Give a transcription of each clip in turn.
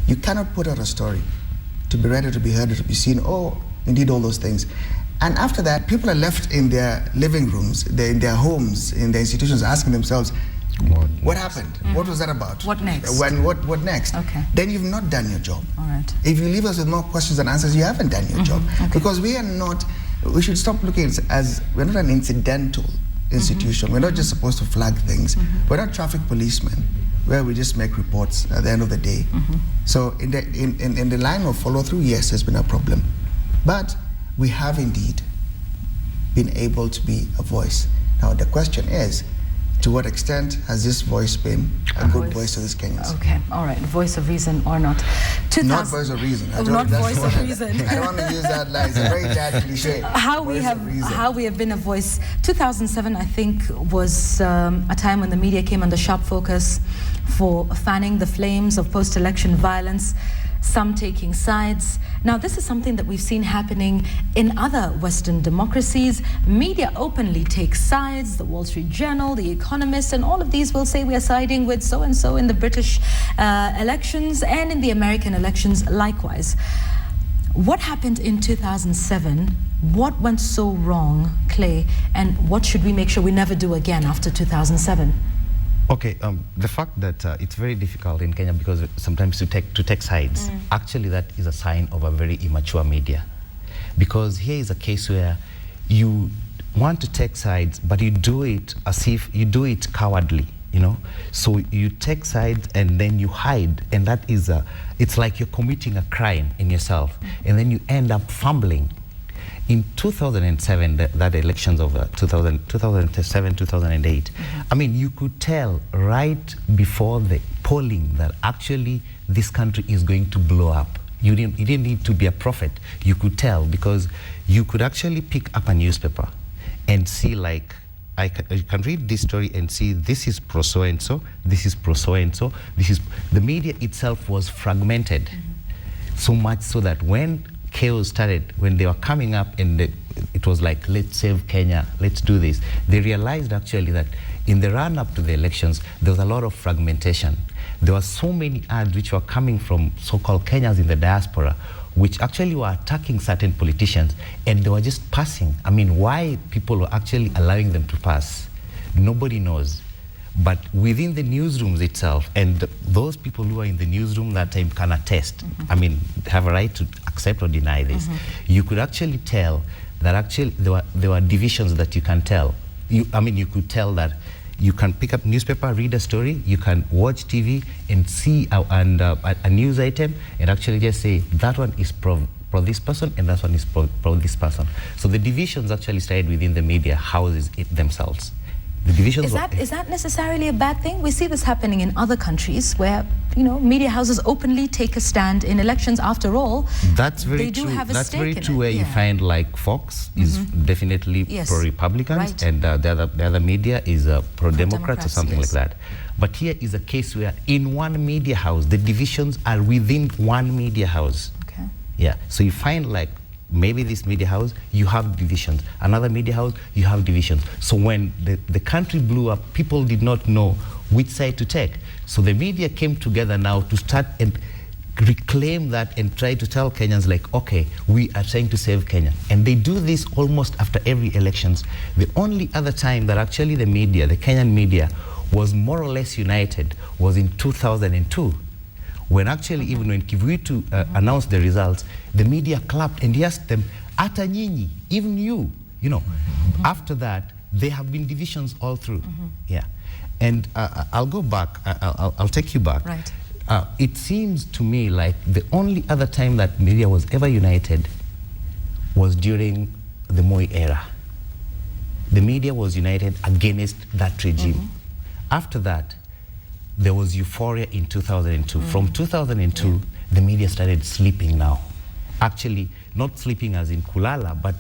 You cannot put out a story to be read or to be heard or to be seen, or indeed all those things. And after that, people are left in their living rooms, in their homes, in their institutions, asking themselves, what happened? What was that about? What next? What next? Okay. Then you've not done your job. All right. If you leave us with more questions than answers, you haven't done your job. Okay. Because we should stop looking we're not an incidental institution. We're not just supposed to flag things. We're not traffic policemen where we just make reports at the end of the day. So in the line of follow through, yes, there's been a problem. But we have indeed been able to be a voice. Now the question is, to what extent has this voice been a good voice to these Kenyans? Okay, all right, voice of reason or not. Not voice of reason. Not voice of reason. I don't want to use that line. It's a very bad cliche. How we have been a voice. 2007, I think, was a time when the media came under sharp focus for fanning the flames of post-election violence, some taking sides. Now, this is something that we've seen happening in other Western democracies. Media openly take sides. The Wall Street Journal, The Economist, and all of these will say we are siding with so-and-so in the British elections and in the American elections likewise. What happened in 2007? What went so wrong, Clay? And what should we make sure we never do again after 2007? Okay, the fact that it's very difficult in Kenya because sometimes to take sides, actually that is a sign of a very immature media. Because here is a case where you want to take sides, but you do it as if you do it cowardly, you know? So you take sides and then you hide, and that is it's like you're committing a crime in yourself, and then you end up fumbling. In 2007, that elections of 2007, 2008, I mean, you could tell right before the polling that actually this country is going to blow up. You didn't need to be a prophet. You could tell because you could actually pick up a newspaper and see, like, you can read this story and see this is pro so-and-so, this is pro so-and-so, this is... The media itself was fragmented so much so that when chaos started, when they were coming up and it was like, let's save Kenya, let's do this, they realized actually that in the run-up to the elections, there was a lot of fragmentation. There were so many ads which were coming from so-called Kenyans in the diaspora, which actually were attacking certain politicians, and they were just passing. I mean, why people were actually allowing them to pass, nobody knows. But within the newsrooms itself, and those people who are in the newsroom that time can attest, I mean, have a right to accept or deny this. You could actually tell that actually there were divisions that you can tell. I mean, you could tell that you can pick up newspaper, read a story, you can watch TV and see a news item and actually just say, that one is pro this person and that one is pro this person. So the divisions actually started within the media houses themselves. The divisions is that necessarily a bad thing? We see this happening in other countries where, you know, media houses openly take a stand in elections. After all, that's very true. That's very true. Where you find like Fox is definitely pro-Republicans, and the other media is pro-Democrats or something like that. But here is a case where in one media house, the divisions are within one media house. Okay. Yeah. So you find like, maybe this media house, you have divisions. Another media house, you have divisions. So when the country blew up, people did not know which side to take. So the media came together now to start and reclaim that and try to tell Kenyans like, okay, we are trying to save Kenya. And they do this almost after every elections. The only other time that actually the media, the Kenyan media, was more or less united was in 2002. When actually, even when Kivuitu announced the results, the media clapped and he asked them, Ata nyinyi, even you know. After that, there have been divisions all through. Yeah. And I'll go back, I'll take you back. Right. It seems to me like the only other time that media was ever united was during the Moi era. The media was united against that regime. After that, there was euphoria in 2002. From 2002, the media started sleeping now. Actually, not sleeping as in kulala, but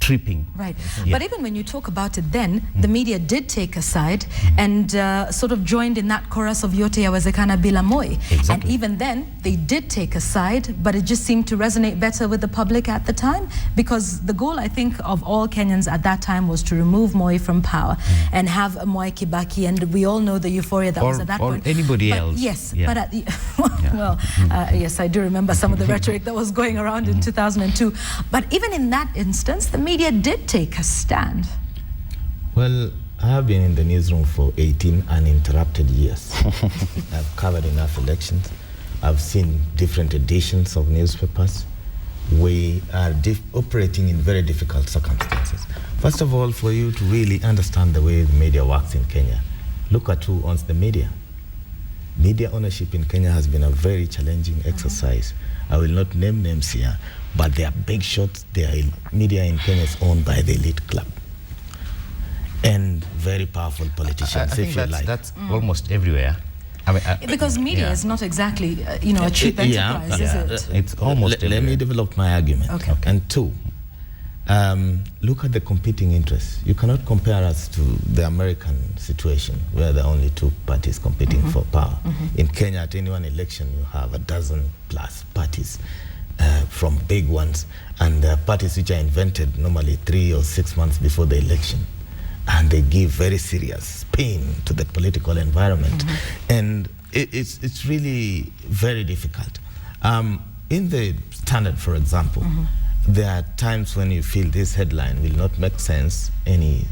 tripping. Right. Yeah. But even when you talk about it then, the media did take a side and sort of joined in that chorus of Yote Yawezekana Bila Moi. Exactly. And even then, they did take a side, but it just seemed to resonate better with the public at the time, because the goal, I think, of all Kenyans at that time was to remove Moi from power and have a Mwai Kibaki, and we all know the euphoria that was at that point. Or anybody but, else. Yes, yeah. but at the, well, yes, I do remember some of the rhetoric that was going around in 2002. But even in that instance, the media did take a stand. Well, I have been in the newsroom for 18 uninterrupted years. I've covered enough elections. I've seen different editions of newspapers. We are operating in very difficult circumstances. First of all, for you to really understand the way the media works in Kenya, look at who owns the media. Media ownership in Kenya has been a very challenging exercise. I will not name names here, but they are big shots. Media in Kenya is owned by the elite club and very powerful politicians, I think if you like. that's almost everywhere. I mean, because media is not exactly, a cheap enterprise, is it? It's almost Let me develop my argument. Okay. And two, look at the competing interests. You cannot compare us to the American situation where there are only two parties competing for power. In Kenya, at any one election, you have a dozen plus parties, from big ones, and parties which are invented normally 3 or 6 months before the election. And they give very serious spin to the political environment. And it's really very difficult. In the Standard, for example, there are times when you feel this headline will not make sense any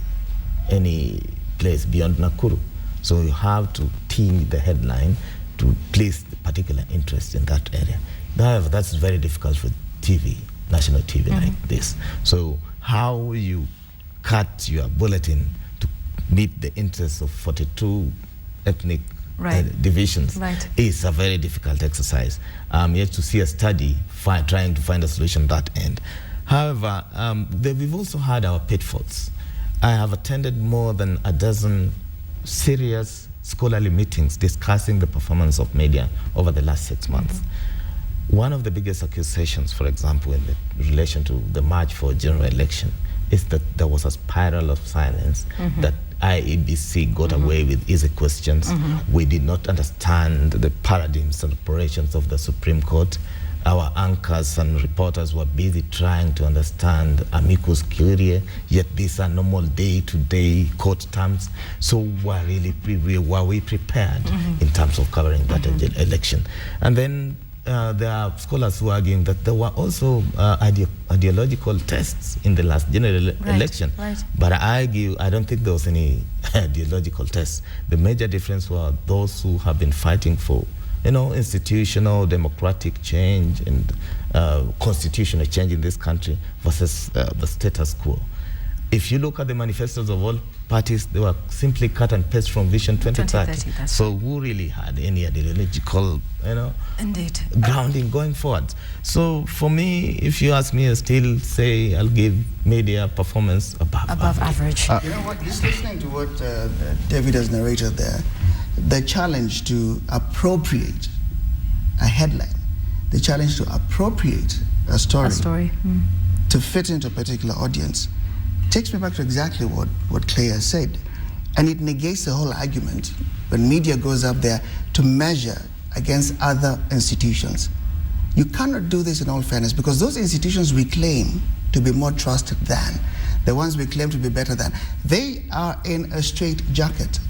place beyond Nakuru. So you have to tune the headline to place the particular interest in that area. However, that's very difficult for TV, national TV like this. So how will you cut your bulletin to meet the interests of 42 ethnic divisions is a very difficult exercise. Yet to see a study trying to find a solution at that end. However, we've also had our pitfalls. I have attended more than a dozen serious scholarly meetings discussing the performance of media over the last 6 months. One of the biggest accusations, for example, in relation to the March for general election is that there was a spiral of silence, that IEBC got away with easy questions. We did not understand the paradigms and operations of the Supreme Court. Our anchors and reporters were busy trying to understand amicus curiae, yet these are normal day-to-day court terms. So were we prepared in terms of covering that election? And then there are scholars who are arguing that there were also ideological tests in the last general election. But I argue, I don't think there was any ideological tests. The major difference were those who have been fighting for, institutional democratic change and constitutional change in this country versus the status quo. If you look at the manifestos of all parties, they were simply cut and paste from Vision 2030. So who really had any ideological, grounding going forward? So for me, if you ask me, I still say I'll give media performance above average. You know what, just listening to what David has narrated there, the challenge to appropriate a headline, the challenge to appropriate a story. To fit into a particular audience, takes me back to exactly what Clay has said. And it negates the whole argument when media goes up there to measure against other institutions. You cannot do this in all fairness, because those institutions we claim to be more trusted than, the ones we claim to be better than, they are in a straight jacket.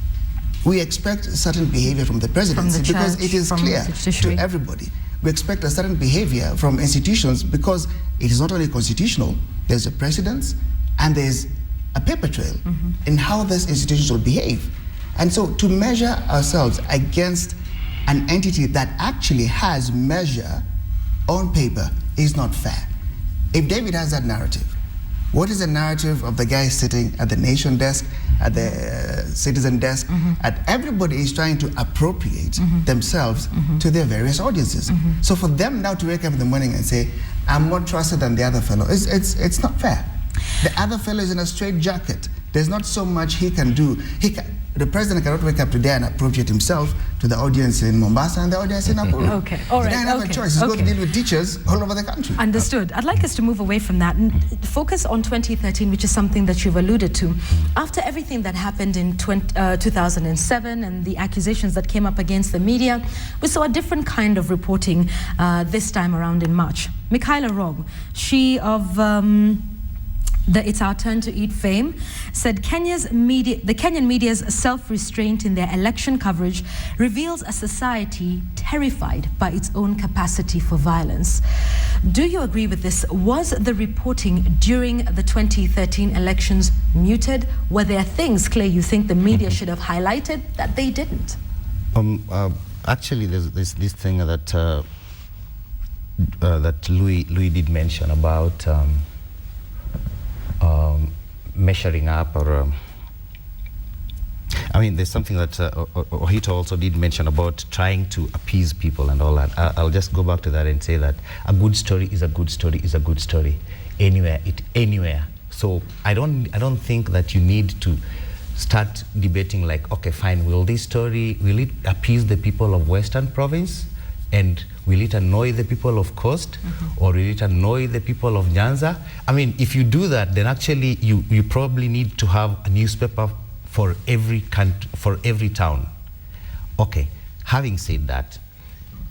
We expect certain behavior from the presidency because it is clear to everybody. We expect a certain behavior from institutions because it is not only constitutional, there's a precedence, and there's a paper trail in how these institutions will behave. And so to measure ourselves against an entity that actually has measure on paper is not fair. If David has that narrative, what is the narrative of the guy sitting at the Nation desk, at the Citizen desk, at everybody is trying to appropriate themselves to their various audiences. So for them now to wake up in the morning and say, I'm more trusted than the other fellow, it's not fair. The other fellow is in a straight jacket. There's not so much he can do. the president cannot wake up today and approach it himself to the audience in Mombasa and the audience in Nakuru. Okay, all right. They have a choice. He's going to deal with teachers all over the country. Understood. I'd like us to move away from that and focus on 2013, which is something that you've alluded to. After everything that happened in 2007 and the accusations that came up against the media, we saw a different kind of reporting this time around in March. Michaela Rog, she of the It's Our Turn to Eat fame, said the Kenyan media's self-restraint in their election coverage reveals a society terrified by its own capacity for violence. Do you agree with this? Was the reporting during the 2013 elections muted? Were there things, Clay, you think the media should have highlighted that they didn't? Actually, there's this thing that that Louis did mention about measuring up, or I mean, there's something that Ohito also did mention about trying to appease people and all that. I'll just go back to that and say that a good story is a good story is a good story anywhere. So I don't think that you need to start debating like, okay, fine, will it appease the people of Western Province? And will it annoy the people of Coast? Or will it annoy the people of Nyanza? I mean, if you do that, then actually you probably need to have a newspaper for every town. Okay, having said that,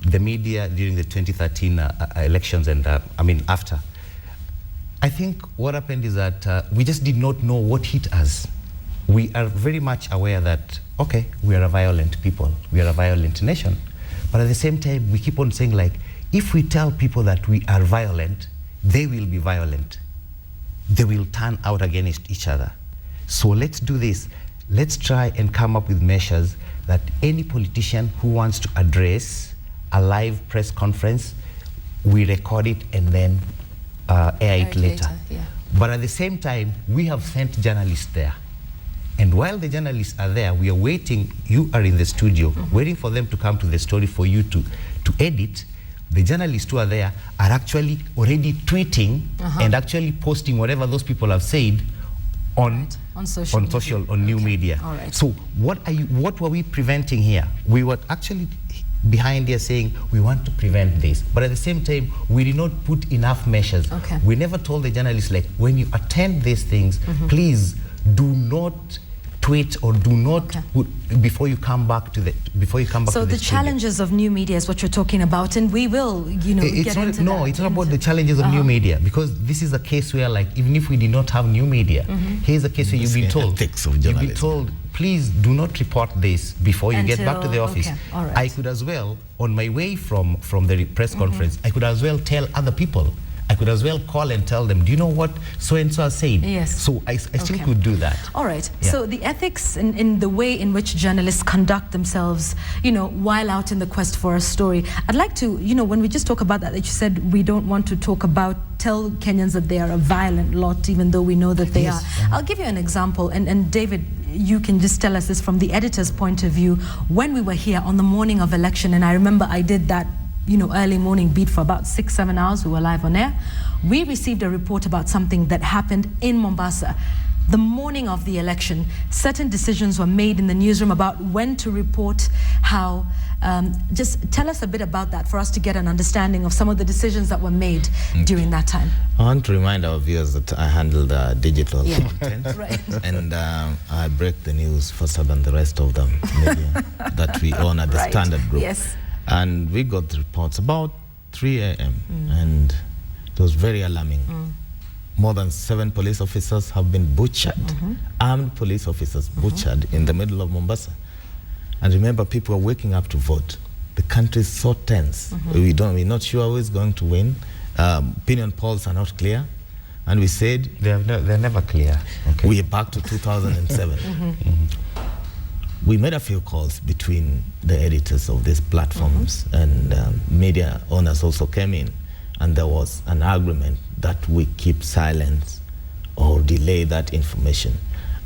the media during the 2013 elections and after, I think what happened is that we just did not know what hit us. We are very much aware that, okay, we are a violent people, we are a violent nation. But at the same time, we keep on saying, like, if we tell people that we are violent, they will be violent. They will turn out against each other. So let's do this. Let's try and come up with measures that any politician who wants to address a live press conference, we record it and then air it later. Yeah. But at the same time, we have sent journalists there. And while the journalists are there, we are waiting, you are in the studio, waiting for them to come to the story for you to edit. The journalists who are there are actually already tweeting and actually posting whatever those people have said on new media. All right. So what were we preventing here? We were actually behind here saying we want to prevent this, but at the same time we did not put enough measures. Okay. We never told the journalists, like, when you attend these things, please do not tweet or do not put, before you come back to the So the challenges of new media is what you're talking about, and we will, get into that. It's not about the challenges of new media, because this is a case where, like, even if we did not have new media, here's a case where you've been told, please do not report this before you get back to the office. Okay. All right. I could as well, on my way from the press conference, I could as well tell other people. I could as well call and tell them, do you know what so-and-so has said? Yes. So I still could do that. All right. Yeah. So the ethics in the way in which journalists conduct themselves, while out in the quest for a story. I'd like to, when we just talk about that you said we don't want to tell Kenyans that they are a violent lot, even though we know that they are. I'll give you an example, and David, you can just tell us this from the editor's point of view. When we were here on the morning of election, and I remember I did that early morning beat for about 6-7 hours. We were live on air. We received a report about something that happened in Mombasa. The morning of the election, certain decisions were made in the newsroom about when to report, how. Just tell us a bit about that for us to get an understanding of some of the decisions that were made during that time. I want to remind our viewers that I handle the digital content. Right. And I break the news faster than the rest of the media that we own at the Standard Group. Yes. And we got the reports about 3 a.m. and it was very alarming. More than 7 police officers have been butchered, armed police officers butchered in the middle of Mombasa. And remember, people are waking up to vote. The country is so tense. We're not sure who is going to win. Opinion polls are not clear. And we said... They're never clear. Okay. We are back to 2007. We made a few calls between the editors of these platforms and media owners also came in, and there was an agreement that we keep silence or delay that information.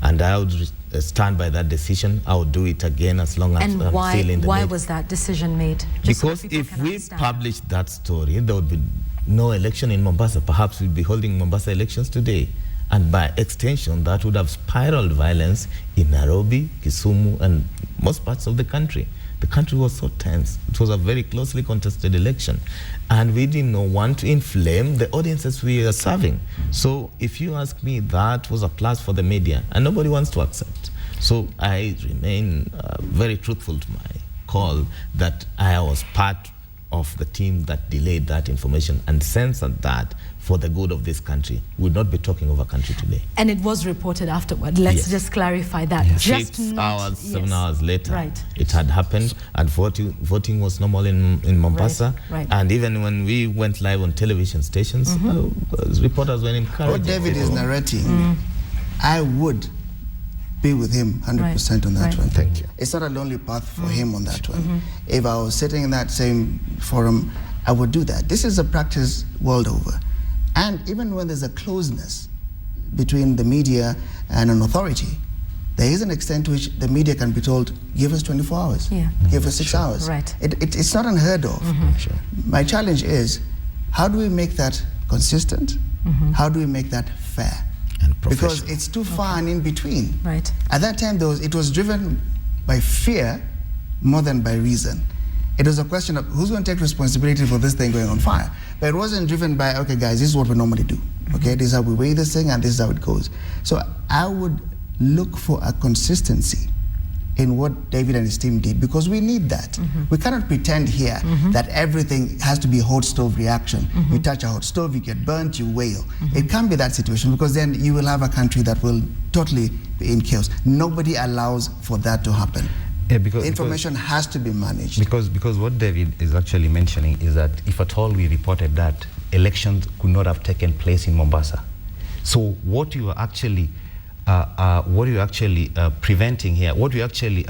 And I would stand by that decision. I would do it again as long as I'm still in the why media. was that decision made? Just because so if we published that story, there would be no election in Mombasa. Perhaps we'd be holding Mombasa elections today. And by extension, that would have spiraled violence in Nairobi, Kisumu, and most parts of the country. The country was so tense. It was a very closely contested election. And we did not want to inflame the audiences we are serving. So if you ask me, that was a plus for the media, and nobody wants to accept. So I remain very truthful to my call that I was part of the team that delayed that information and censored that for the good of this country. We would not be talking of a country today. And it was reported afterward. Let's just clarify that. Yes. Just 6 hours, 7 yes. hours later, right. It had happened, and voting was normal in Mombasa. Right. And even when we went live on television stations, reporters were encouraged. What David is narrating, I would be with him 100% on that one. Thank you. It's not a lonely path for him on that one. If I was sitting in that same forum, I would do that. This is a practice world over. And even when there's a closeness between the media and an authority, there is an extent to which the media can be told, give us 24 hours, give us 6 hours. Right. It's not unheard of. Sure. My challenge is, how do we make that consistent? How do we make that fair? Because it's too far and in between. Right. At that time, it was driven by fear more than by reason. It was a question of who's going to take responsibility for this thing going on fire. But it wasn't driven by, okay, guys, this is what we normally do. Okay, this is how we weigh this thing, and this is how it goes. So I would look for a consistency in what David and his team did, because we need that. We cannot pretend here that everything has to be a hot stove reaction. You touch a hot stove, you get burnt, you wail. It can't be that situation, because then you will have a country that will totally be in chaos. Nobody allows for that to happen. Yeah, because information has to be managed. Because what David is actually mentioning is that if at all we reported that, elections could not have taken place in Mombasa. So what you are actually preventing here, what we actually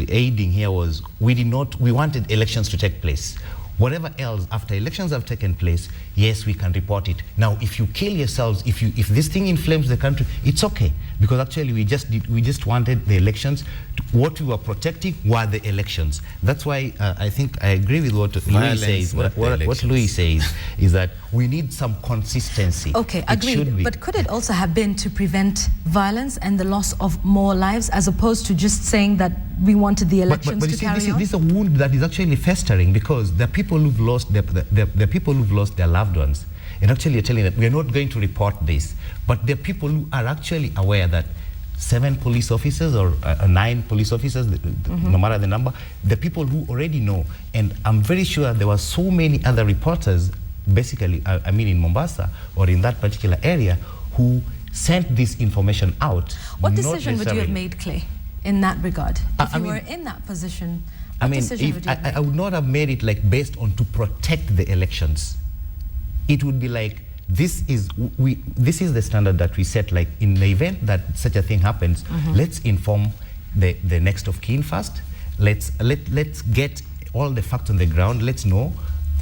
aiding here was we wanted elections to take place. Whatever else after elections have taken place, yes, we can report it. Now, if you kill yourselves, if this thing inflames the country, it's okay, because actually we just wanted the elections. What we were protecting were the elections. That's why I think I agree with what Louis says. What Louis says is that we need some consistency. Okay, agreed. But could it also have been to prevent violence and the loss of more lives, as opposed to just saying that we wanted the elections to carry on? This is a wound that is actually festering, because the people who've lost the people who've lost their loved ones, and actually are telling that we are not going to report this, but there are people who are actually aware that 7 police officers or 9 police officers, no matter the number, the people who already know. And I'm very sure there were so many other reporters, basically, I mean in Mombasa or in that particular area, who sent this information out. What decision would you have made, Clay, in that regard? If you were in that position, what decision would you have made? I would not have made it like based on to protect the elections. It would be like, this is the standard that we set. Like, in the event that such a thing happens, let's inform the next of kin first. Let's get all the facts on the ground. Let's know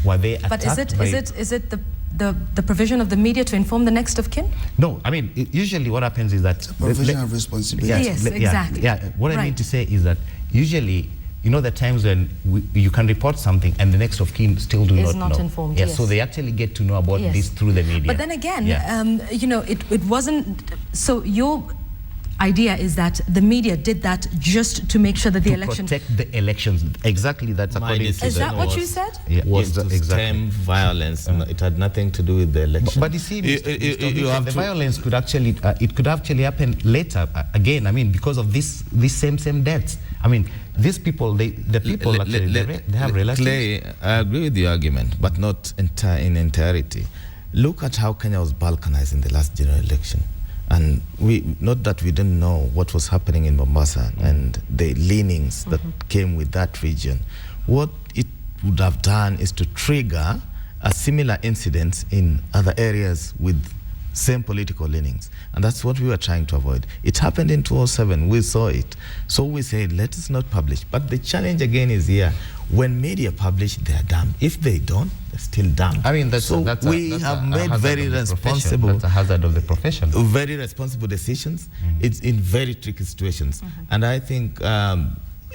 were they attacked. But is it the provision of the media to inform the next of kin? No, I mean, usually what happens is that provision of responsibility. Yes, exactly. Yeah, what I mean to say is that usually, you know, the times when you can report something and the next of kin still do not know. Is not informed, yes. So they actually get to know about this through the media. But then again, you know, it wasn't, so your idea is that the media did that just to make sure that the election... To protect the elections. Exactly, that's according to... Is that what you said? Yeah, was to stem violence. It had nothing to do with the election. But you see, the violence could actually, it could actually happen later. Again, I mean, because of these same deaths. I mean, these people, they have relatives. Clay, I agree with the argument, but not in entirety. Look at how Kenya was balkanized in the last general election. And not that we didn't know what was happening in Mombasa and the leanings that came with that region. What it would have done is to trigger a similar incident in other areas with same political leanings. And that's what we were trying to avoid. It happened in 2007, we saw it. So we said, let us not publish. But the challenge again is here. When media publish, they are damned. If they don't, they're still damned. I mean, we have made very responsible... That's a hazard of the profession. Very responsible decisions. It's in very tricky situations. And I think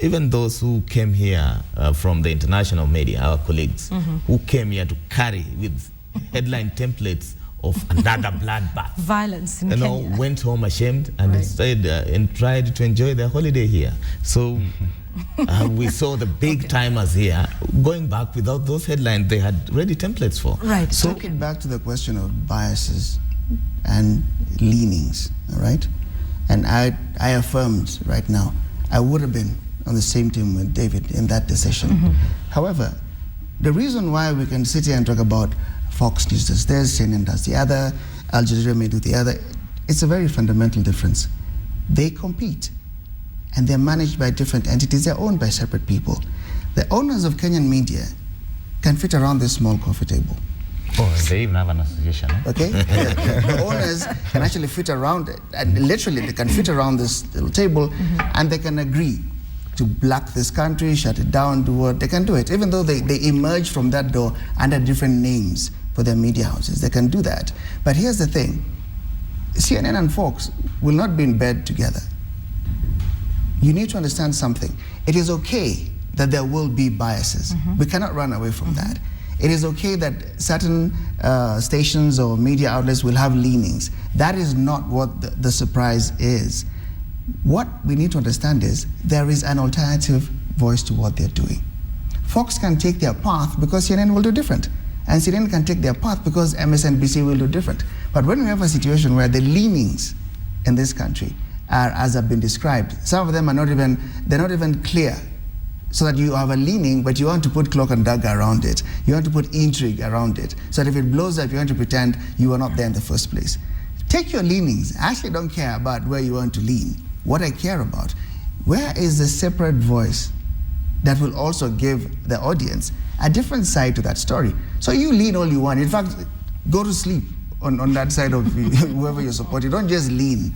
even those who came here from the international media, our colleagues, who came here to carry with headline templates of another bloodbath. Violence in Kenya. Went home ashamed and instead and tried to enjoy their holiday here. So we saw the big timers here going back without those headlines they had ready templates for. Right. So get back to the question of biases and leanings, all right? And I affirmed right now, I would have been on the same team with David in that decision. However, the reason why we can sit here and talk about Fox News does this, CNN does the other, Al Jazeera may do the other, it's a very fundamental difference. They compete, and they're managed by different entities. They're owned by separate people. The owners of Kenyan media can fit around this small coffee table. Oh, they even have an association. Okay? The owners can actually fit around it. And literally, they can fit around this little table, and they can agree to black this country, shut it down, do what they can do it. Even though they emerge from that door under different names for their media houses, they can do that. But here's the thing, CNN and Fox will not be in bed together. You need to understand something. It is okay that there will be biases. We cannot run away from that. It is okay that certain stations or media outlets will have leanings. That is not what the surprise is. What we need to understand is there is an alternative voice to what they're doing. Fox can take their path because CNN will do different. And CNN can take their path because MSNBC will do different. But when we have a situation where the leanings in this country are, as have been described, some of them are they're not even clear. So that you have a leaning, but you want to put cloak and dagger around it. You want to put intrigue around it. So that if it blows up, you want to pretend you were not there in the first place. Take your leanings. I actually don't care about where you want to lean. What I care about, where is the separate voice that will also give the audience a different side to that story? So you lean all you want. In fact, go to sleep on that side of whoever you support. You don't just lean.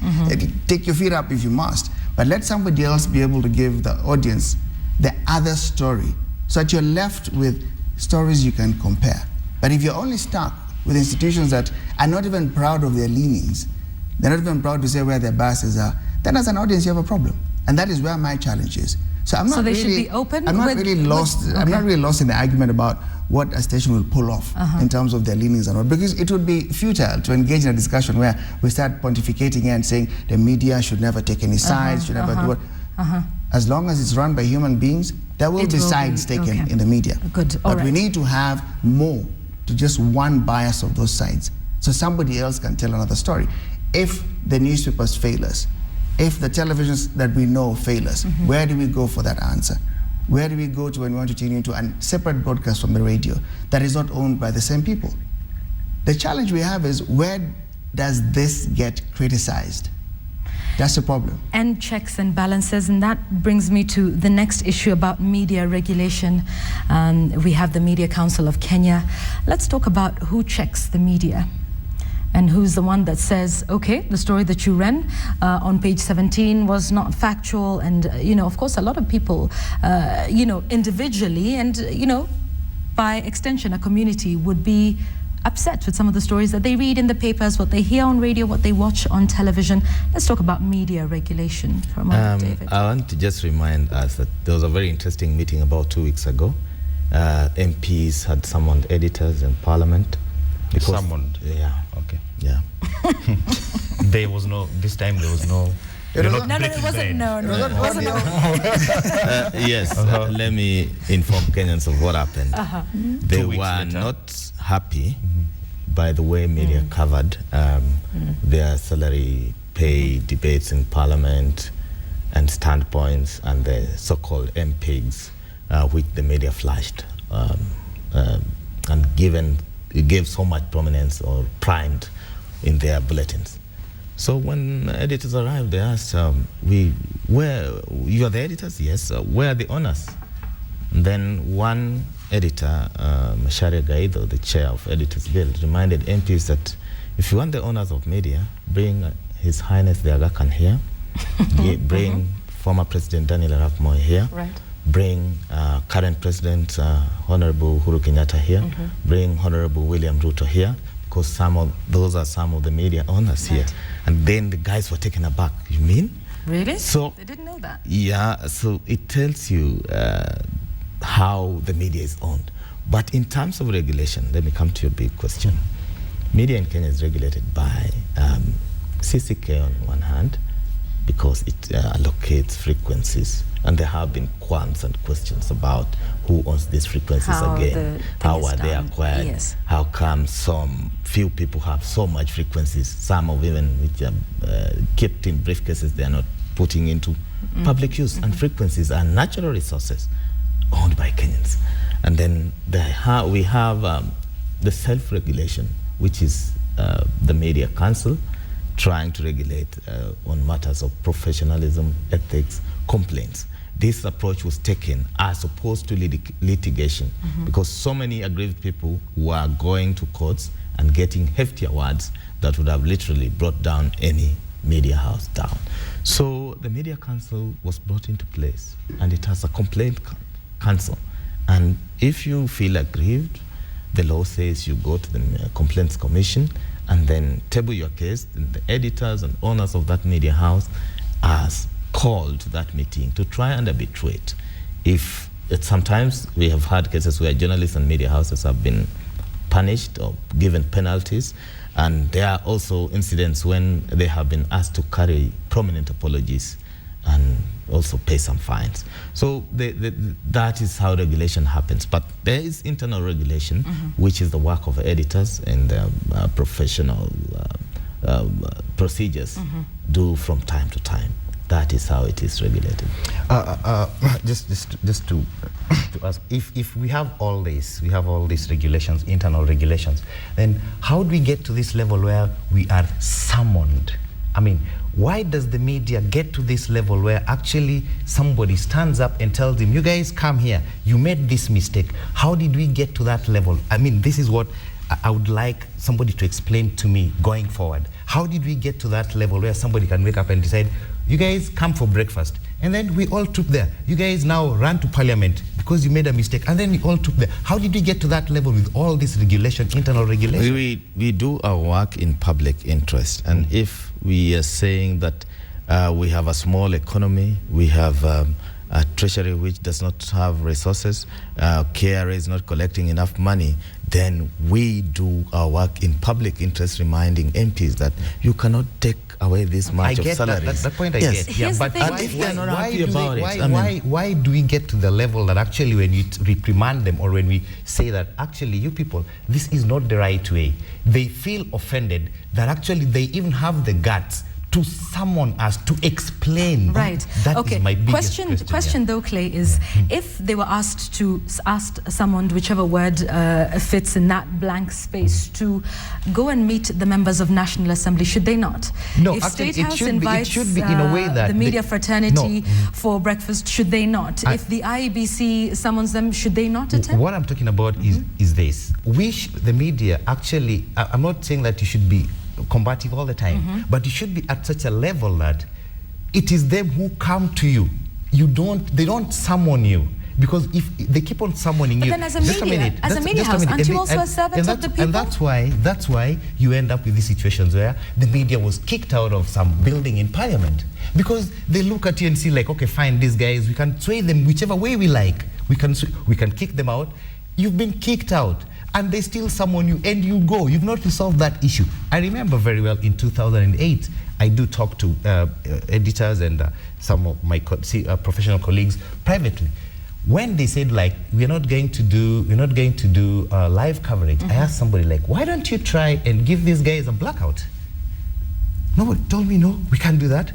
Take your feet up if you must. But let somebody else be able to give the audience the other story, so that you're left with stories you can compare. But if you're only stuck with institutions that are not even proud of their leanings, they're not even proud to say where their biases are, then as an audience you have a problem. And that is where my challenge is. So I'm not so they really, should be open? I'm not really lost. Okay. I'm not really lost in the argument about what a station will pull off in terms of their leanings and all, because it would be futile to engage in a discussion where we start pontificating and saying the media should never take any sides, should never do what. As long as it's run by human beings, there will be sides taken in the media. Good. But we need to have more to just one bias of those sides, so somebody else can tell another story. If the newspapers fail us, if the televisions that we know fail us, where do we go for that answer? Where do we go to when we want to tune into a separate broadcast from the radio that is not owned by the same people? The challenge we have is, where does this get criticized? That's the problem. And checks and balances, and that brings me to the next issue about media regulation. We have the Media Council of Kenya. Let's talk about who checks the media and who's the one that says, okay, the story that you ran on page 17 was not factual. And, of course, a lot of people, individually and, by extension, a community would be upset with some of the stories that they read in the papers, what they hear on radio, what they watch on television. Let's talk about media regulation for a moment, David. I want to just remind us that there was a very interesting meeting about 2 weeks ago. MPs had summoned editors in Parliament. Summoned? Yeah. Okay. Yeah. This time there was no... It wasn't. Yes, let me inform Kenyans of what happened. They were not happy by the way media covered their salary pay debates in Parliament and standpoints and the so-called MPs, which the media flashed and gave so much prominence or primed in their bulletins. So when editors arrived, they asked, where you are the editors? Yes. Where are the owners? And then one editor, Macharia Gaido, the chair of Editors Guild, reminded MPs that if you want the owners of media, bring His Highness the Aga Khan here, bring former President Daniel Arap Moi here, bring current President Honorable Uhuru Kenyatta here, bring Honorable William Ruto here, because those are some of the media owners here. And then the guys were taken aback. You mean? Really? So they didn't know that. Yeah, so it tells you how the media is owned. But in terms of regulation, let me come to your big question. Media in Kenya is regulated by CCK on one hand, because it allocates frequencies, and there have been qualms and questions about who owns these frequencies again, how are they acquired, yes. how come some few people have so much frequencies, some of even which are kept in briefcases they are not putting into public use, and frequencies are natural resources owned by Kenyans. And then we have the self-regulation, which is the Media Council, trying to regulate on matters of professionalism, ethics, complaints. This approach was taken as opposed to litigation, because so many aggrieved people were going to courts and getting hefty awards that would have literally brought down any media house down. So the Media Council was brought into place, and it has a complaint council. And if you feel aggrieved, the law says you go to the Complaints Commission and then table your case, and the editors and owners of that media house are called to that meeting to try and arbitrate. Sometimes we have had cases where journalists and media houses have been punished or given penalties, and there are also incidents when they have been asked to carry prominent apologies and also pay some fines. So that is how regulation happens. But there is internal regulation, which is the work of editors and professional procedures do from time to time. That is how it is regulated. Just to ask, if we have all these regulations, internal regulations, then how do we get to this level where we are summoned? I mean, why does the media get to this level where actually somebody stands up and tells them, you guys come here, you made this mistake? How did we get to that level? I mean, this is what I would like somebody to explain to me going forward. How did we get to that level where somebody can wake up and decide, you guys come for breakfast, and then we all took there. You guys now run to parliament because you made a mistake, and then we all took there. How did we get to that level with all this regulation, internal regulation? We do our work in public interest, and if we are saying that we have a small economy, we have a treasury which does not have resources, KRA is not collecting enough money, then we do our work in public interest, reminding MPs that you cannot take away this much of salaries. That point I yes. get. Yeah, but why do we get to the level that actually when you reprimand them, or when we say that actually you people, this is not the right way, they feel offended that actually they even have the guts to summon us to explain. Right. That okay. is my biggest question though, Clay, is if they were asked summoned, whichever word fits in that blank space, to go and meet the members of National Assembly, should they not? No, if actually, State House it should be in a way that the media fraternity for breakfast, should they not? If the IEBC summons them, should they not attend? What I'm talking about is this. The media actually, I'm not saying that you should be combative all the time, but you should be at such a level that it is them who come to you. They don't summon you, because if they keep on summoning you, then as a media house, aren't you also a servant of the people? And that's why you end up with these situations where the media was kicked out of some building in Parliament, because they look at you and see like, okay, fine, these guys, we can sway them whichever way we like. We can kick them out. You've been kicked out, and they still summon you, and you go. You've not resolved that issue. I remember very well in 2008, I do talk to editors and some of my professional colleagues privately. When they said like, we're not going to do live coverage, I asked somebody like, why don't you try and give these guys a blackout? Nobody told me, no, we can't do that.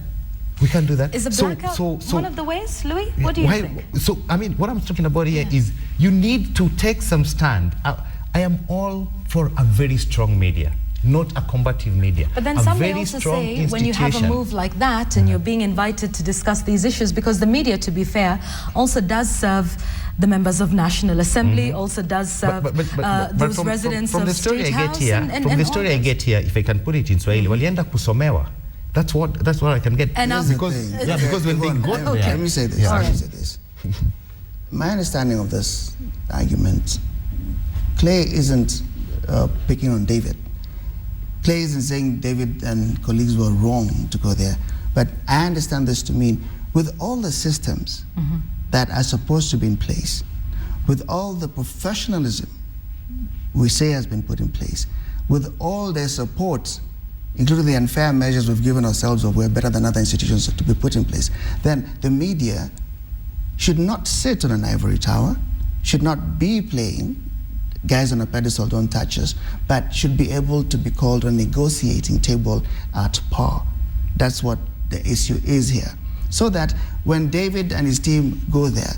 We can't do that. Is a blackout one of the ways, Louis? What do you think? So, I mean, what I'm talking about here is you need to take some stand. I am all for a very strong media, not a combative media. But then some may also say when you have a move like that and you're being invited to discuss these issues, because the media, to be fair, also does serve the members of National Assembly, also does serve those residents of State House. From the story I get here, if I can put it in Swahili, walienda kusomewa. That's what I can get. And because when they go there. Let me say this. My understanding of this argument, Clay isn't picking on David. Clay isn't saying David and colleagues were wrong to go there. But I understand this to mean, with all the systems that are supposed to be in place, with all the professionalism we say has been put in place, with all their support, including the unfair measures we've given ourselves of we're better than other institutions to be put in place, then the media should not sit on an ivory tower, should not be playing guys on a pedestal, don't touch us, but should be able to be called a negotiating table at par. That's what the issue is here. So that when David and his team go there,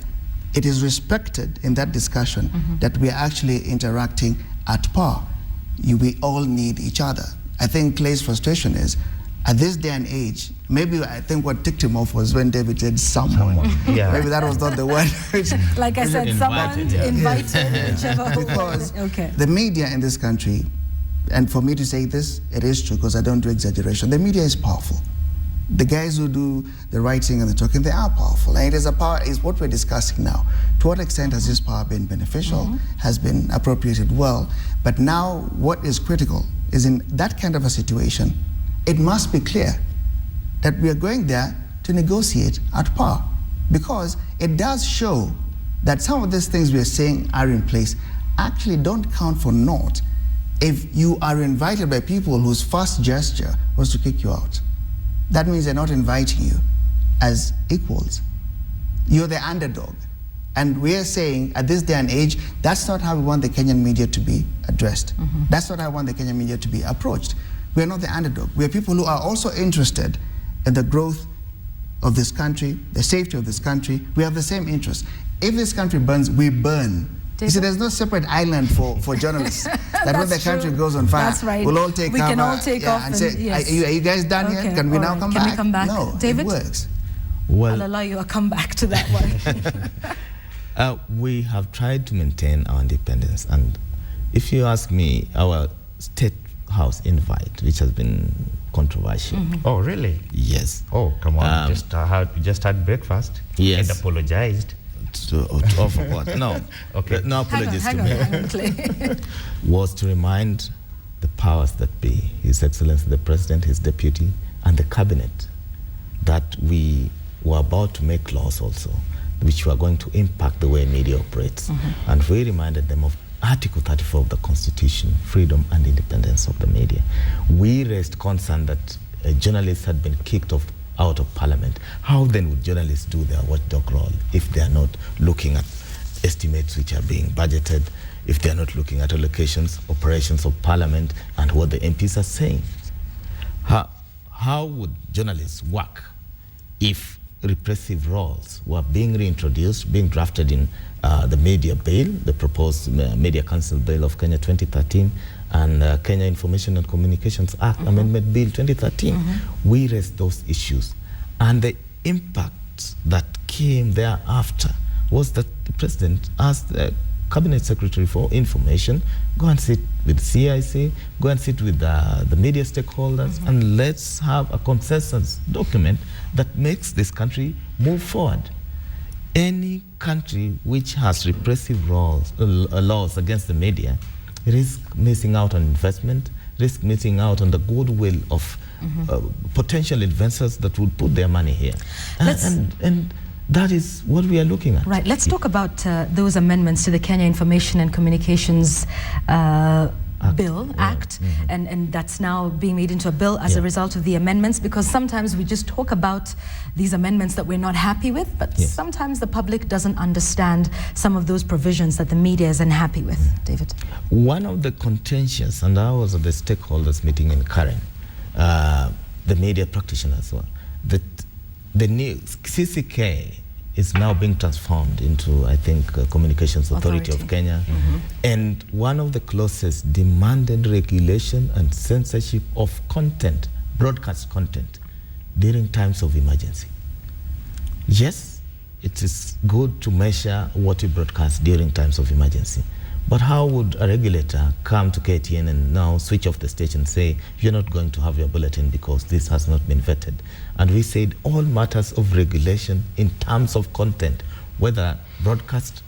it is respected in that discussion that we are actually interacting at par. We all need each other. I think Clay's frustration is, at this day and age, maybe I think what ticked him off was when David said someone. Yeah. Maybe that was not the word. Like I said, someone invited, whichever. Because the media in this country, and for me to say this, it is true because I don't do exaggeration, the media is powerful. The guys who do the writing and the talking, they are powerful. And it is a power, is what we're discussing now. To what extent has this power been beneficial, has been appropriated well? But now what is critical is in that kind of a situation, it must be clear that we are going there to negotiate at par, because it does show that some of these things we are saying are in place actually don't count for naught if you are invited by people whose first gesture was to kick you out. That means they're not inviting you as equals. You're the underdog. And we are saying at this day and age, that's not how we want the Kenyan media to be addressed. That's not how we want the Kenyan media to be approached. We are not the underdog. We are people who are also interested in the growth of this country, the safety of this country. We have the same interest. If this country burns, we burn. You see, there's no separate island for journalists. That when the country goes on fire, we'll all take we cover. Can all take off and say, yes. are you guys done yet? Can we now come back? Can we come back? No, David? it works. Well, I'll allow you a comeback to that one. We have tried to maintain our independence, and if you ask me, our State House invite, which has been controversial. Oh, really? Yes. Oh, come on. Just had breakfast. Yes. And apologized. To offer what? No. Okay. No apologies to me. Hang on, Clay. Was to remind the powers that be, His Excellency the President, his deputy, and the cabinet, that we were about to make laws also, which were going to impact the way media operates. And we reminded them of Article 34 of the Constitution, freedom and independence of the media. We raised concern that journalists had been kicked out of Parliament. How then would journalists do their watchdog role if they are not looking at estimates which are being budgeted, if they are not looking at allocations, operations of Parliament, and what the MPs are saying? How would journalists work if repressive laws were being reintroduced, being drafted in the media bill, the proposed Media Council Bill of Kenya 2013, and Kenya Information and Communications Act Amendment Bill 2013. We raised those issues, and the impact that came thereafter was that the President asked the Cabinet Secretary for Information, go and sit with CIC, go and sit with the media stakeholders, and let's have a consensus document that makes this country move forward. Any country which has repressive laws against the media risk missing out on investment, risk missing out on the goodwill of potential investors that would put their money here. And that is what we are looking at. Right. Let's talk about those amendments to the Kenya Information and Communications Act, and that's now being made into a bill as a result of the amendments, because sometimes we just talk about these amendments that we're not happy with, but sometimes the public doesn't understand some of those provisions that the media is unhappy with. David? One of the contentious, and I was at the stakeholders meeting in Karen, the media practitioners, that the new CCK is now being transformed into, I think, Communications Authority of Kenya. And one of the clauses demanded regulation and censorship of content, broadcast content, during times of emergency. Yes, it is good to measure what you broadcast during times of emergency. But how would a regulator come to KTN and now switch off the station and say, you're not going to have your bulletin because this has not been vetted? And we said all matters of regulation in terms of content, whether broadcast,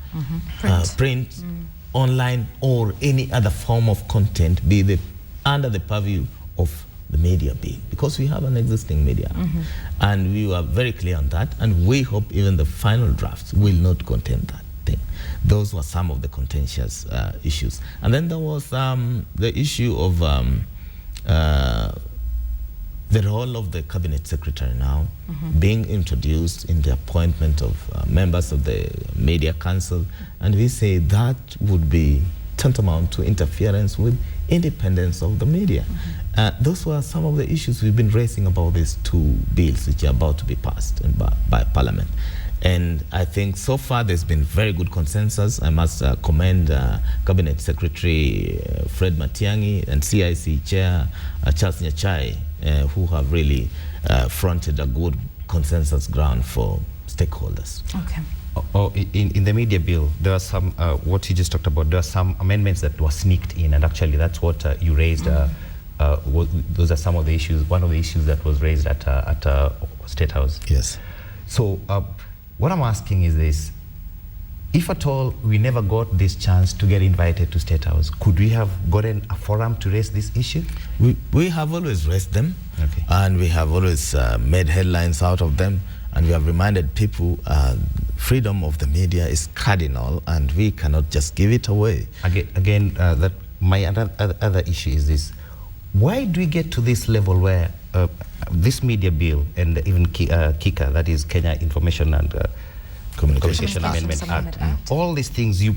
print, online, or any other form of content, be under the purview of the media bill, because we have an existing media. And we were very clear on that, and we hope even the final drafts will not contain that thing. Those were some of the contentious issues. And then there was the issue of the role of the cabinet secretary now being introduced in the appointment of members of the media council, and we say that would be tantamount to interference with independence of the media. Those were some of the issues we've been raising about these two bills which are about to be passed by Parliament. And I think so far there's been very good consensus. I must commend Cabinet Secretary Fred Matiang'i and CIC Chair Charles Nyachai, who have really fronted a good consensus ground for stakeholders. Okay. In the media bill, there are some, what you just talked about, there are some amendments that were sneaked in, and actually that's what you raised. Those are some of the issues, one of the issues that was raised at State House. Yes. So what I'm asking is this: if at all we never got this chance to get invited to State House, could we have gotten a forum to raise this issue? We have always raised them, okay, and we have always made headlines out of them, and we have reminded people freedom of the media is cardinal, and we cannot just give it away. Again, that my other issue is this: why do we get to this level where this media bill and even KICA, that is Kenya Information and Communication Amendment Act, all these things you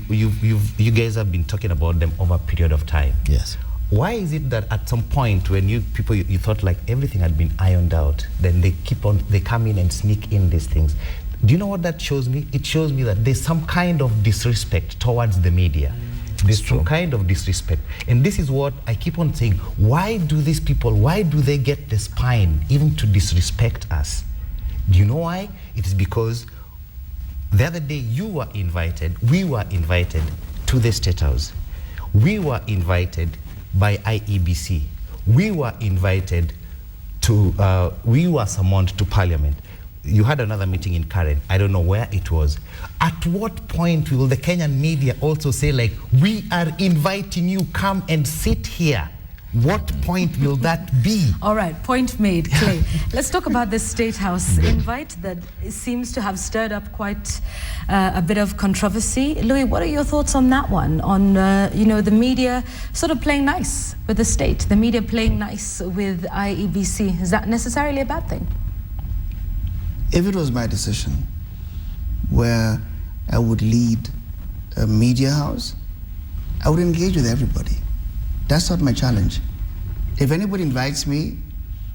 guys have been talking about them over a period of time. Yes. Why is it that at some point when you thought like everything had been ironed out, then they come in and sneak in these things? Do you know what that shows me? It shows me that there's some kind of disrespect towards the media. There's some kind of disrespect. And this is what I keep on saying. Why do these people, why do they get the spine even to disrespect us? Do you know why? It is because the other day we were invited to the State House. We were invited by IEBC. We were invited to, we were summoned to Parliament. You had another meeting in Karen. I don't know where it was. At what point will the Kenyan media also say, like, we are inviting you, come and sit here? What point will that be? All right, point made, Clay. Let's talk about this State House invite that seems to have stirred up quite a bit of controversy. Louis, what are your thoughts on that one? On, you know, the media sort of playing nice with the state, the media playing nice with IEBC. Is that necessarily a bad thing? If it was my decision where I would lead a media house, I would engage with everybody. That's not my challenge. If anybody invites me,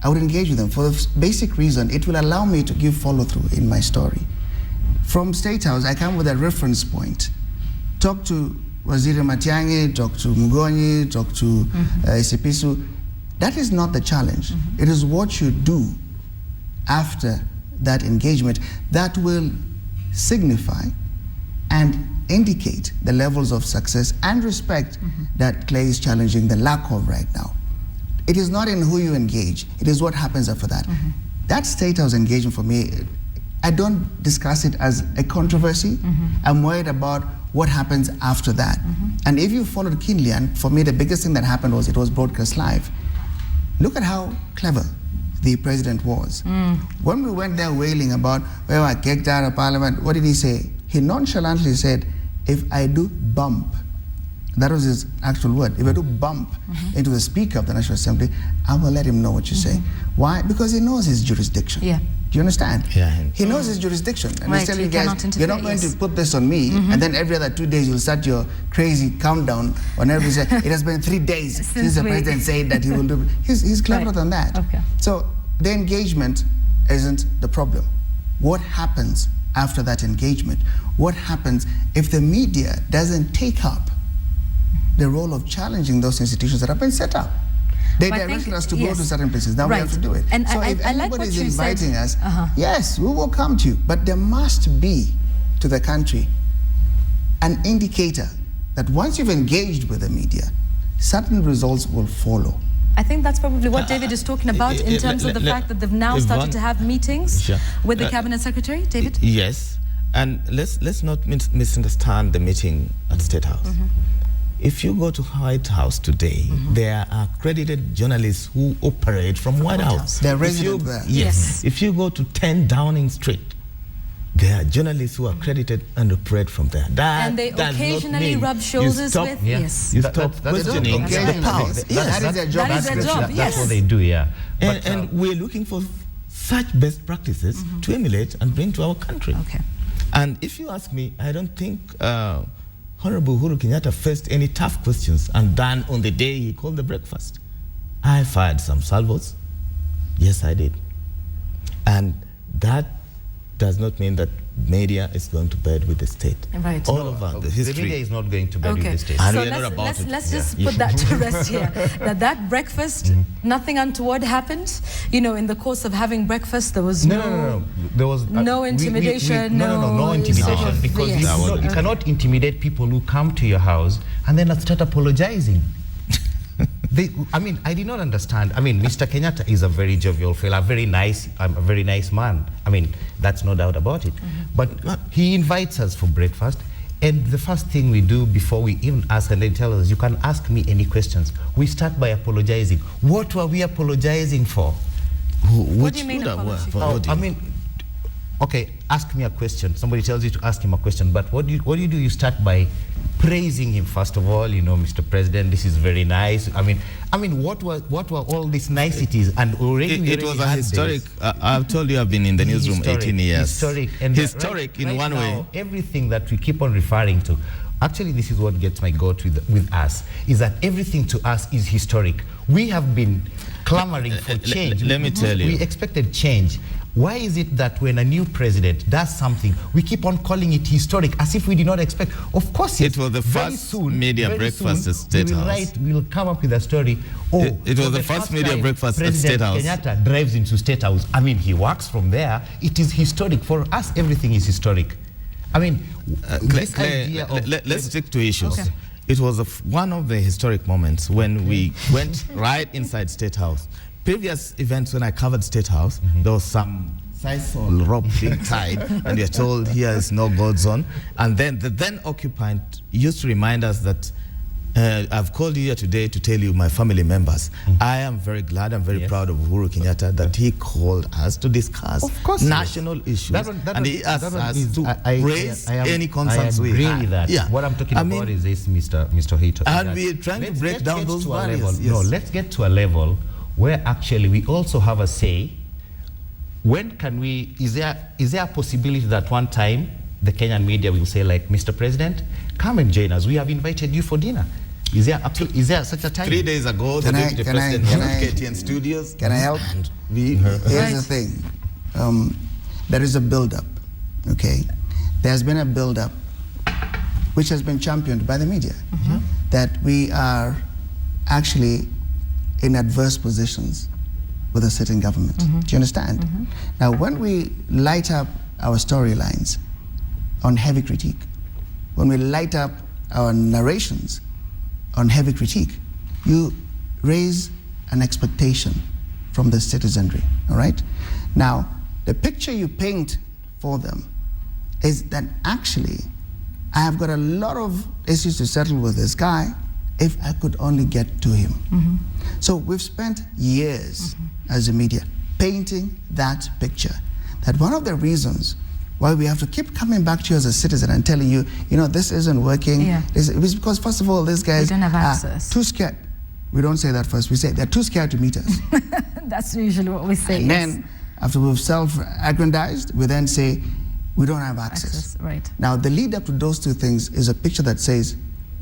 I would engage with them for the basic reason it will allow me to give follow-through in my story. From State House, I come with a reference point. Talk to Waziri Matiang'i, talk to Mugonyi, talk to Isipisu. That is not the challenge. It is what you do after that engagement that will signify and indicate the levels of success and respect that Clay is challenging the lack of right now. It is not in who you engage, it is what happens after that. That State House engagement for me, I don't discuss it as a controversy. I'm worried about what happens after that. And if you followed keenly, and for me the biggest thing that happened was it was broadcast live. Look at how clever the president was. When we went there wailing about, well, I kicked out of Parliament, what did he say? He nonchalantly said, if I do bump, that was his actual word, if I do bump into the Speaker of the National Assembly, I will let him know what you say. Why? Because he knows his jurisdiction. Do you understand? He knows his jurisdiction. And he's telling you guys, you're not going to put this on me, and then every other 2 days you'll start your crazy countdown whenever you say, it has been 3 days since the president said that he will do. He's cleverer than that. So the engagement isn't the problem. What happens after that engagement? What happens if the media doesn't take up the role of challenging those institutions that have been set up? They directed us to go to certain places. Now we have to do it. And so if anybody is inviting us, yes, we will come to you. But there must be, to the country, an indicator that once you've engaged with the media, certain results will follow. I think that's probably what David is talking about in terms of the fact that they've now started to have meetings with the Cabinet Secretary. David? Yes, and let's not misunderstand the meeting at State House. If you go to White House today, there are accredited journalists who operate from White House. They're resident there. Yes. If you go to 10 Downing Street, There are journalists who are credited and operate from there. And they occasionally rub shoulders with. Yes. You stop questioning the powers. That is their job. That is their job. That's what they do, yeah. And we're looking for such best practices to emulate and bring to our country. Okay. And if you ask me, I don't think Honorable Uhuru Kenyatta faced any tough questions and done on the day he called the breakfast. I fired some salvos. Yes, I did. And that does not mean that media is going to bed with the state. Right. All over the history. The media is not going to bed with the state. And So we're not about it. let's just put that to rest here. That breakfast, nothing untoward happened. You know, in the course of having breakfast, there was No. There was no intimidation. No intimidation. Because you cannot intimidate people who come to your house and then start apologizing. I did not understand. I mean, Mr. Kenyatta is a very jovial fellow, a very nice man. I mean, that's no doubt about it. But he invites us for breakfast, and the first thing we do before we even ask, and they tell us, you can ask me any questions. We start by apologizing. What were we apologizing for? What do you mean apology? Okay, ask me a question. Somebody tells you to ask him a question, but what do you do? You start by praising him first of all. You know, Mr. President, this is very nice. I mean, what were all these niceties? And already it was a historic. I've told you, I've been in the newsroom 18 years. Historic in one way. Everything that we keep on referring to. Actually, this is what gets my goat with us, is that everything to us is historic. We have been clamoring for change. Let me tell you. We expected change. Why is it that when a new president does something, we keep on calling it historic, as if we did not expect? Of course, it was the first media breakfast at State House. We'll come up with a story. It was the first media breakfast at State House. Kenyatta drives into State House. I mean, he works from there. It is historic. For us, everything is historic. I mean, let's stick to issues. Okay. It was one of the historic moments when we went right inside State House. Previous events when I covered State House, there was some sisal rope being tied, and you're told here is no gold zone. And then the then occupant used to remind us that I've called you here today to tell you, my family members, I am very glad, I'm very proud of Uhuru Kenyatta that he called us to discuss national issues. And he asked us to raise any concerns we had. With that. Yeah. What I'm talking about is this, Mr. Hito. And we're trying to break down those barriers. No, let's get to a level where actually we also have a say. When can we, is there a possibility that one time the Kenyan media will say, like, Mr. President, come and join us. We have invited you for dinner. Is there such a time? 3 days ago, the Deputy President came to KTN Studios. Can I help? Here's the thing. There is a build-up, okay? There's been a build-up which has been championed by the media, that we are actually in adverse positions with the sitting government. Do you understand? Now, when we light up our storylines on heavy critique, when we light up our narrations on heavy critique, you raise an expectation from the citizenry, all right? Now, the picture you paint for them is that actually, I have got a lot of issues to settle with this guy if I could only get to him. So we've spent years as a media painting that picture. That one of the reasons why we have to keep coming back to you as a citizen and telling you, you know, this isn't working. It's because, first of all, these guys are too scared. We don't say that first. We say they're too scared to meet us. That's usually what we say. And then, after we've self-aggrandized, we then say, we don't have access. Right. Now, the lead up to those two things is a picture that says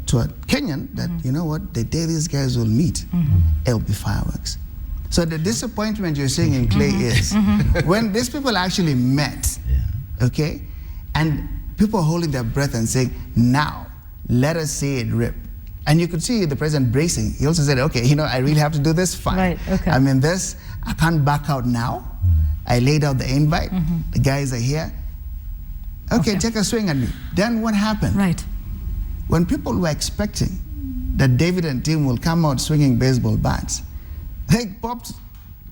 to a Kenyan that, you know what, the day these guys will meet, it'll be fireworks. So the disappointment you're seeing in Clay is when these people actually met, okay, and people are holding their breath and saying, now, let us see it rip. And you could see the president bracing. He also said, okay, you know, I really have to do this, fine. Right, okay. I mean, this, I can't back out now. I laid out the invite. The guys are here. Okay, take a swing at me. Then what happened? Right. When people were expecting that David and Tim will come out swinging baseball bats, they popped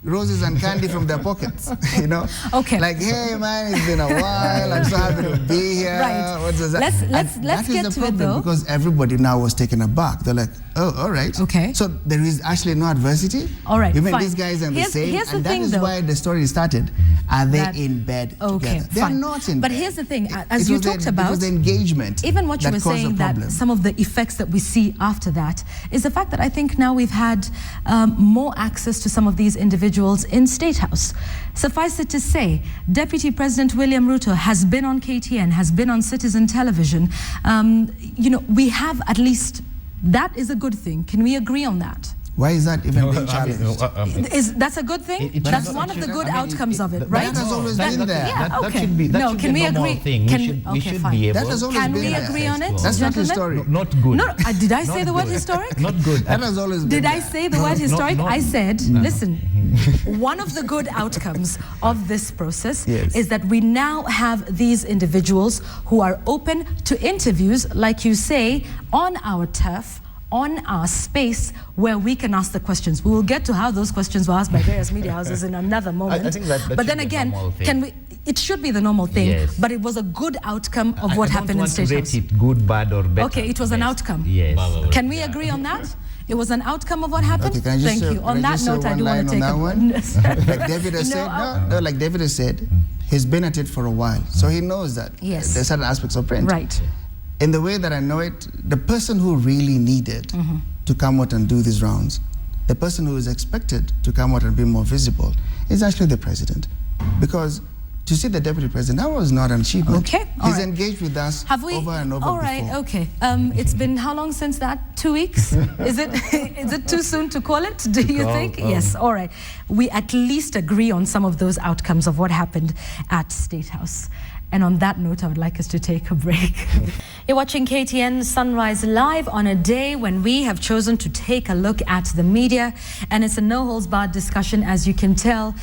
roses and candy from their pockets, you know? Okay. Like, hey, man, it's been a while. I'm so happy to be here. Right. What's that? Let's get to it, though. Because everybody now was taken aback. They're like, oh, all right. Okay. So there is actually no adversity? All right, Even fine. these guys are the same. Here's the and thing, that is though. why the story started. Are they in bed together? They're not in bed. But here's the thing, as you talked about, it was the engagement. Even what you were saying, that some of the effects that we see after that is the fact that I think now we've had more access to some of these individuals in State House. Suffice it to say, Deputy President William Ruto has been on KTN, has been on Citizen Television. You know, we have at least, that is a good thing. Can we agree on that? Why is that even being challenged? That's a good thing? That's one of the good outcomes of it, right? That has always been there. Yeah, that should be can we agree? We should be able. That has always Can been we there. agree on it? That's not gentlemen? historic. Not good. No, did I say the word historic? Not good. That has always been Did there. I say the word historic? I said, listen, one of the good outcomes of this process is that we now have these individuals who are open to interviews, like you say, on our turf, on our space, where we can ask the questions. We will get to how those questions were asked by various media houses in another moment. I think that but then again, it should be the normal thing, yes. but it was a good outcome of what happened in State House. I don't want to rate it good, bad, or better. Okay, it was an outcome. Yes. Can we agree on that? It was an outcome of what happened? Okay, can I just Thank you. On that note, I do want to take a one. Like David has said, like David has said, he's been at it for a while, so he knows that there's certain aspects of print. Right. In the way that I know it, the person who really needed to come out and do these rounds, the person who is expected to come out and be more visible, is actually the president. Because to see the deputy president, that was not an achievement. Okay, He's engaged with us over and over All right, before. okay. It's been how long since that? 2 weeks? Is it too soon to call it, do you think? Yes, all right. We at least agree on some of those outcomes of what happened at State House. And on that note, I would like us to take a break. You're watching KTN Sunrise Live on a day when we have chosen to take a look at the media. And it's a no-holds-barred discussion, as you can tell.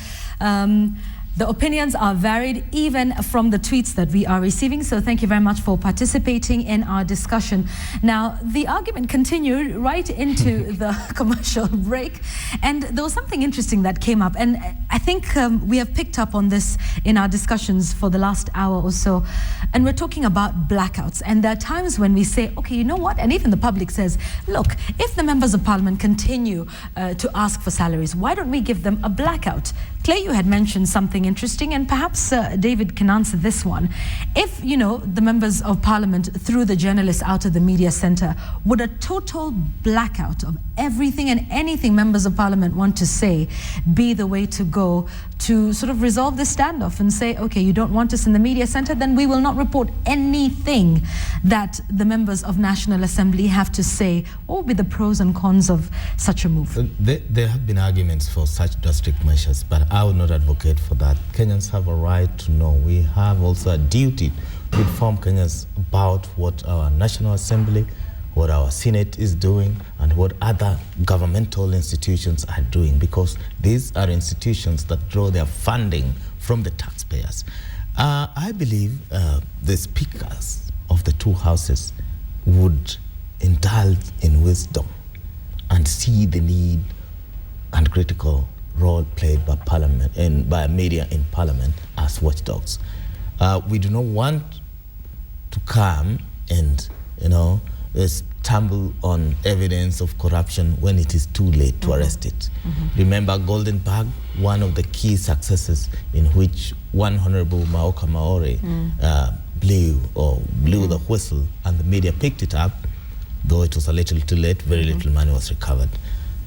The opinions are varied, even from the tweets that we are receiving. So thank you very much for participating in our discussion. Now, the argument continued right into the commercial break. And there was something interesting that came up. And I think we have picked up on this in our discussions for the last hour or so. And we're talking about blackouts. And there are times when we say, okay, you know what? And even the public says, look, if the members of parliament continue to ask for salaries, why don't we give them a blackout? Clay, you had mentioned something interesting, and perhaps David can answer this one. If, you know, the members of parliament threw the journalists out of the media centre, would a total blackout of everything and anything members of parliament want to say be the way to go to sort of resolve this standoff and say, okay, you don't want us in the media centre, then we will not report anything that the members of National Assembly have to say? What would be the pros and cons of such a move? There have been arguments for such drastic measures, but I would not advocate for that. Kenyans have a right to know. We have also a duty to inform Kenyans about what our National Assembly, what our Senate is doing, and what other governmental institutions are doing, because these are institutions that draw their funding from the taxpayers. I believe the speakers of the two houses would indulge in wisdom and see the need and critical role played by parliament and by media in parliament as watchdogs. We do not want to come and, you know, stumble on evidence of corruption when it is too late to arrest it. Remember Golden Park, one of the key successes in which one Honorable Maoka Maore blew the whistle, and the media picked it up, though it was a little too late, very little money was recovered.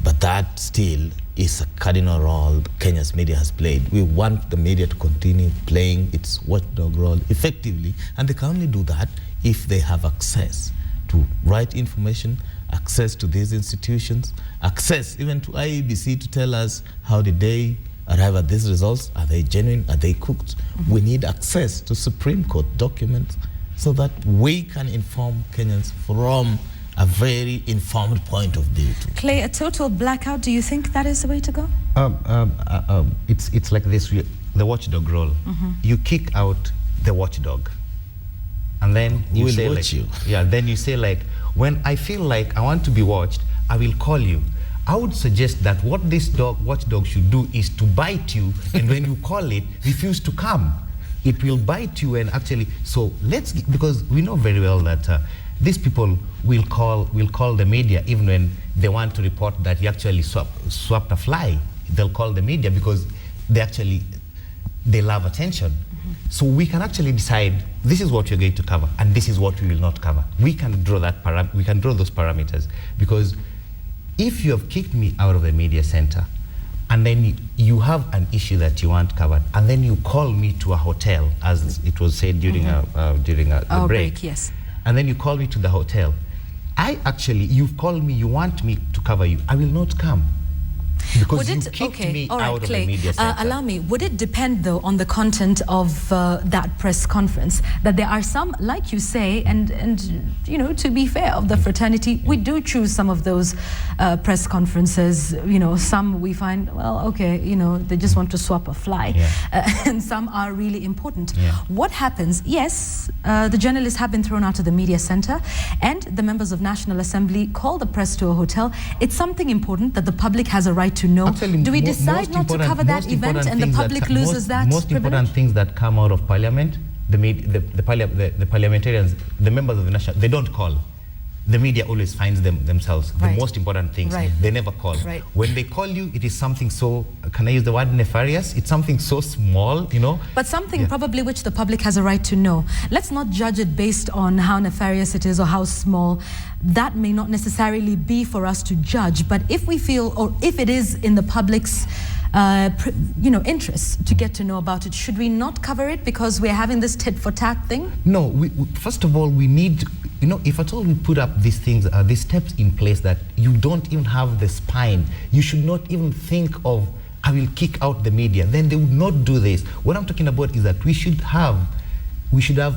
But that still is a cardinal role Kenya's media has played. We want the media to continue playing its watchdog role effectively, and they can only do that if they have access to right information, access to these institutions, access even to IEBC to tell us how did they arrive at these results, are they genuine, are they cooked? We need access to Supreme Court documents so that we can inform Kenyans from a very informed point of view. Clay, a total blackout, do you think that is the way to go? It's like this, the watchdog role. You kick out the watchdog, and then you say, like, then you say, like, when I feel like I want to be watched, I will call you. I would suggest that what this watchdog should do is to bite you, and when you call it, refuse to come. It will bite you, and actually, so because we know very well that these people will call the media even when they want to report that you actually swapped a fly. They'll call the media because they love attention. So we can actually decide this is what you're going to cover and this is what we will not cover. We can draw those parameters, because if you have kicked me out of the media center and then you have an issue that you want covered, and then you call me to a hotel, as it was said during the break, yes. And then you call me to the hotel. You've called me, you want me to cover you. I will not come. Because you kicked me out of the media center. Allow me, would it depend though on the content of that press conference? That there are some, like you say, and you know, to be fair, of the fraternity, we do choose some of those press conferences. You know, some we find, well, okay, you know, they just want to swap a fly. And some are really important. What happens? Yes, the journalists have been thrown out of the media center, and the members of National Assembly call the press to a hotel. It's something important that the public has a right to know. Do we decide not to cover that event and the public loses that most privilege? Important things that come out of Parliament, the parliamentarians, the members of the national, they don't call. The media always finds themselves the most important things. They never call. When they call you, it is something so, can I use the word nefarious? It's something so small, you know. But something probably which the public has a right to know. Let's not judge it based on how nefarious it is or how small. That may not necessarily be for us to judge. But if we feel, or if it is in the public's interest to get to know about it, should we not cover it because we're having this tit for tat thing? No, first of all, we need, you know, if at all we put up these things, these steps in place that you don't even have the spine, you should not even think of, I will kick out the media, then they would not do this. What I'm talking about is that we should have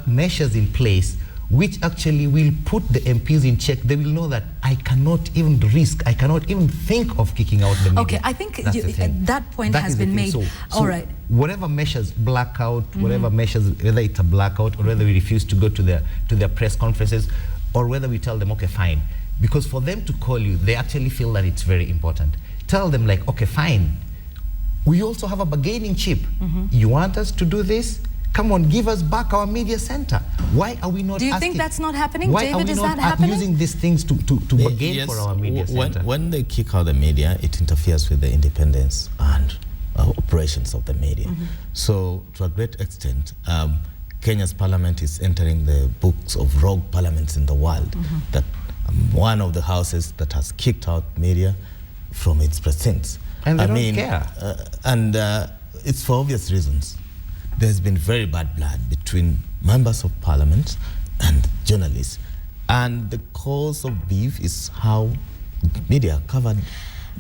measures in place which actually will put the MPs in check. They will know that I cannot even think of kicking out the media. Okay, I think that point has been made. So all right. Whatever measures, blackout, whatever measures, whether it's a blackout or whether we refuse to go to their press conferences, or whether we tell them, okay, fine. Because for them to call you, they actually feel that it's very important. Tell them like, okay, fine. We also have a bargaining chip. You want us to do this? Come on, give us back our media center. Why are we not Do you asking? think that's not happening? Why David, are we is not that happening? using these things to bargain for our media center? When they kick out the media, it interferes with the independence and operations of the media. So to a great extent, Kenya's parliament is entering the books of rogue parliaments in the world. That one of the houses that has kicked out media from its precincts. And they don't care. And it's for obvious reasons. There's been very bad blood between members of parliament and journalists. And the cause of beef is how media covered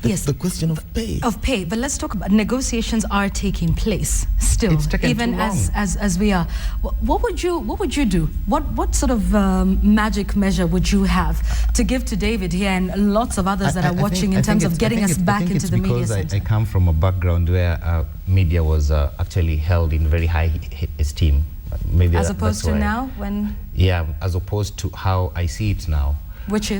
the question of pay. But let's talk about negotiations are taking place still, It's taken even too long. as we are. What would you do? What sort of magic measure would you have to give to David here and lots of others that are watching in terms of getting us back into the media center? I come from a background where media was actually held in very high esteem. Maybe as opposed to now, when as opposed to how I see it now, which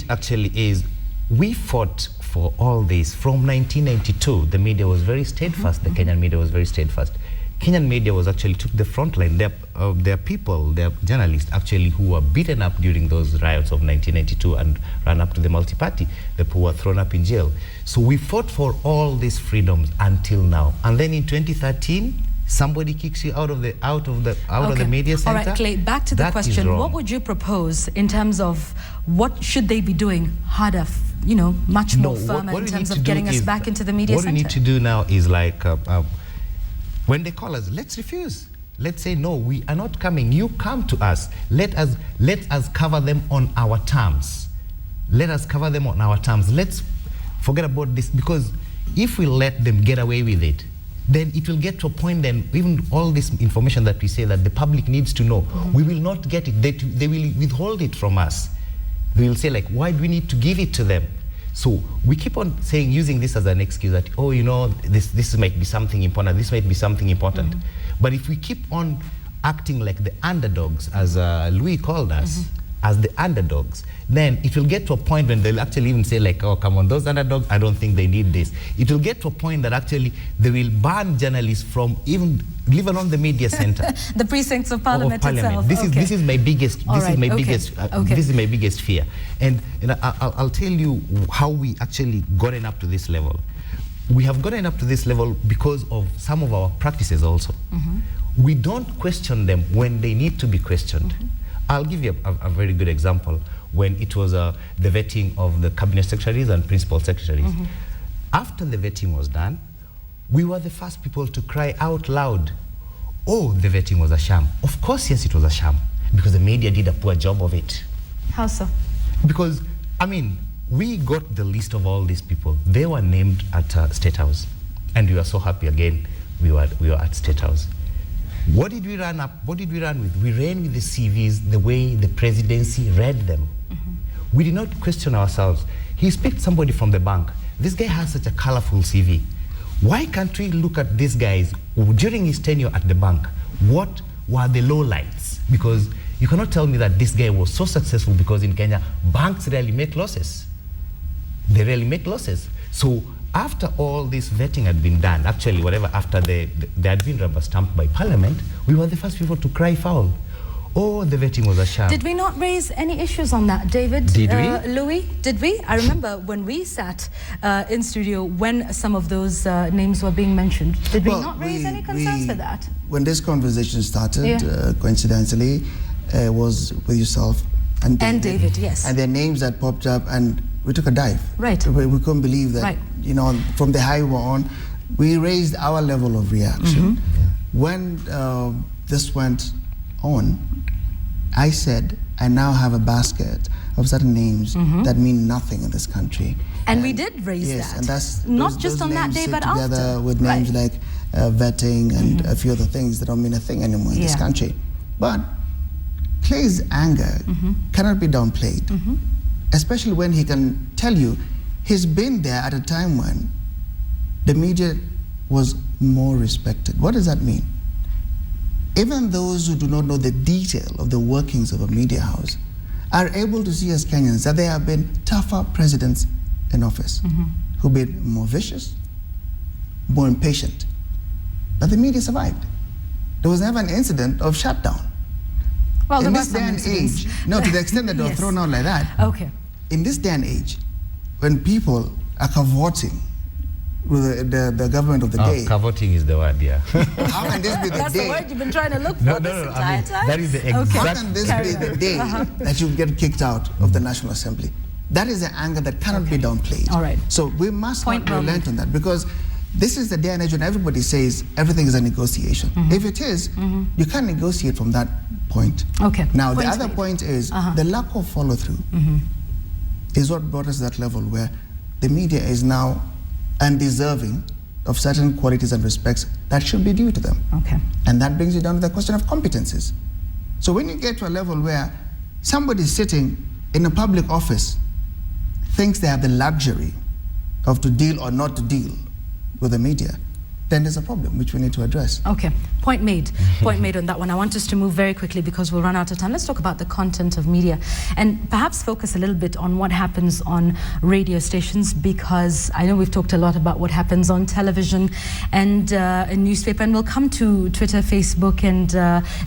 actually is. We fought for all this from 1992. The media was very steadfast. The Kenyan media was very steadfast. Kenyan media was actually took the front line. There are people, there are journalists actually who were beaten up during those riots of 1992 and ran up to the multi-party. The who were thrown up in jail. So we fought for all these freedoms until now. And then in 2013, somebody kicks you out of the media center. All right, Clay, back to the question. What would you propose in terms of what should they be doing harder, much more firm in terms of getting us back into the media center? What we need to do now is like, when they call us, let's refuse. Let's say, no, we are not coming. You come to us. Let us cover them on our terms. Let us cover them on our terms. Let's forget about this, because if we let them get away with it, then it will get to a point then even all this information that we say that the public needs to know, we will not get it. They will withhold it from us. They will say like, why do we need to give it to them? So we keep on saying, using this as an excuse that, this might be something important, this might be something important. But if we keep on acting like the underdogs, as Louis called us, as the underdogs, then it will get to a point when they'll actually even say like, oh, come on, those underdogs, I don't think they need this. It will get to a point that actually they will ban journalists from even, leave alone the media center. The precincts of Parliament itself. This is my biggest, this is my biggest fear. And I'll tell you how we actually gotten up to this level. We have gotten up to this level because of some of our practices also. We don't question them when they need to be questioned. I'll give you a very good example. When it was the vetting of the cabinet secretaries and principal secretaries. After the vetting was done, we were the first people to cry out loud, oh, the vetting was a sham. Of course, yes, it was a sham, because the media did a poor job of it. How so? Because, I mean, we got the list of all these people. They were named at State House. And we were so happy again, we were at State House. What did we run with? We ran with the CVs the way the presidency read them. We did not question ourselves. He picked somebody from the bank. This guy has such a colorful CV. Why can't we look at these guys during his tenure at the bank? What were the lowlights? Because you cannot tell me that this guy was so successful, because in Kenya, banks rarely make losses. They rarely make losses. So after all this vetting had been done, actually after they had been rubber stamped by Parliament, we were the first people to cry foul. Oh, the vetting was a sham. Did we not raise any issues on that, David? Did we? Louis, did we? I remember when we sat in studio when some of those names were being mentioned. Did we not raise any concerns for that? When this conversation started, coincidentally, was with yourself and David. And David, yes. And their names that popped up, and we took a dive. Right. We couldn't believe that, you know, from the high we were on, we raised our level of reaction. When this went on, I said, I now have a basket of certain names that mean nothing in this country. And we did raise that. And that's not just on that day, but after. Together with names like vetting and a few other things that don't mean a thing anymore in this country. But Clay's anger cannot be downplayed, especially when he can tell you he's been there at a time when the media was more respected. What does that mean? Even those who do not know the detail of the workings of a media house are able to see as Kenyans that there have been tougher presidents in office who've been more vicious, more impatient. But the media survived. There was never an incident of shutdown. Well, in this day and age, no, to the extent that they were thrown out like that. Okay. In this day and age, when people are cavorting with the government of the day. Cavorting is the word, yeah. How can this be the That's day? the word you've been trying to look for this entire time? That is the exact. How can this be the day that you get kicked out of the National Assembly? That is an anger that cannot be downplayed. All right. So we must not relent on that, because this is the day and age when everybody says everything is a negotiation. If it is, you can't negotiate from that point. Okay. Now, the other point is the lack of follow-through is what brought us to that level where the media is now undeserving of certain qualities and respects that should be due to them. Okay. And that brings you down to the question of competences. So when you get to a level where somebody sitting in a public office thinks they have the luxury of to deal or not to deal with the media, then there's a problem which we need to address. Okay, point made. Point made on that one. I want us to move very quickly because we'll run out of time. Let's talk about the content of media and perhaps focus a little bit on what happens on radio stations, because I know we've talked a lot about what happens on television and in newspaper, and we'll come to Twitter, Facebook, and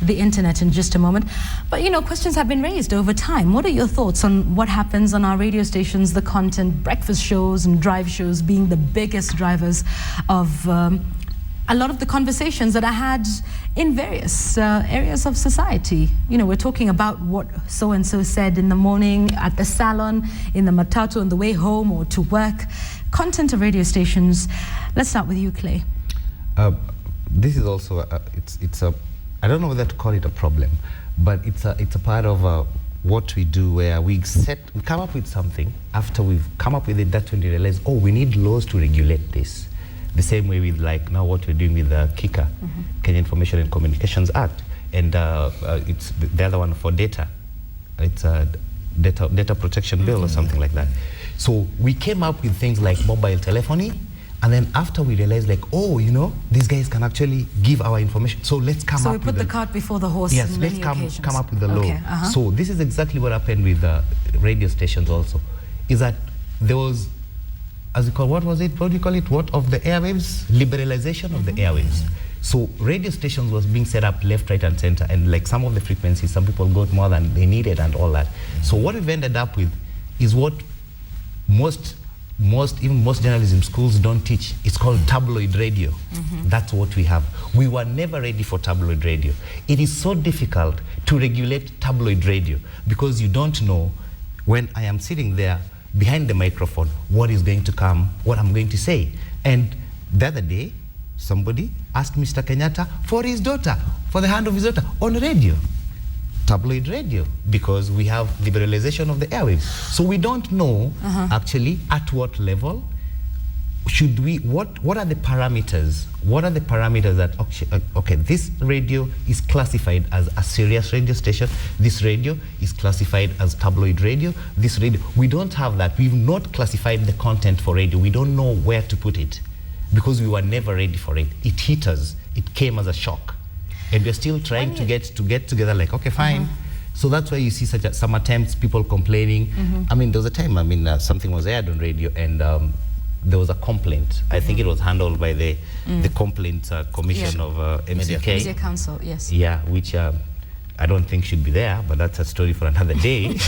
the internet in just a moment. But you know, questions have been raised over time. What are your thoughts on what happens on our radio stations, the content, breakfast shows and drive shows being the biggest drivers of a lot of the conversations that I had in various areas of society? You know, we're talking about what so-and-so said in the morning, at the salon, in the matatu, on the way home or to work. Content of radio stations. Let's start with you, Clay. This is also, it's a, I don't know whether to call it a problem, but it's a part of what we do, where we come up with something. After we've come up with it, that's when we realize, oh, we need laws to regulate this. The same way with like now what we're doing with the KICA, Kenya Information and Communications Act, and it's the other one for data. It's a data protection bill or something like that. So we came up with things like mobile telephony And then after we realized, like, oh, you know, these guys can actually give our information. So let's come up with So we put the cart before the horse. Yes, in let's many come occasions. up with the law. Okay, So this is exactly what happened with radio stations also, is that there was, as you call, what was it? What do you call it? What of the airwaves? Liberalization of the airwaves. So radio stations was being set up left, right, and center, and like some of the frequencies, some people got more than they needed and all that. So what we've ended up with is what most journalism schools don't teach. It's called tabloid radio. That's what we have. We were never ready for tabloid radio. It is so difficult to regulate tabloid radio because you don't know when I am sitting there behind the microphone what is going to come, what I'm going to say. And the other day, somebody asked Mr. Kenyatta for his daughter, for the hand of his daughter on radio. Tabloid radio, because we have liberalization of the airwaves. So we don't know actually at what level should we, what are the parameters? What are the parameters that, okay, this radio is classified as a serious radio station, this radio is classified as tabloid radio, this radio, we don't have that. We've not classified the content for radio. We don't know where to put it because we were never ready for it. It hit us, it came as a shock. And we're still trying to get together like, okay, fine. So that's why you see some attempts, people complaining. I mean, there was a time, something was aired on radio and there was a complaint. I think it was handled by the complaint commission of MCK. Media Council, yes. Yeah, which I don't think should be there, but that's a story for another day.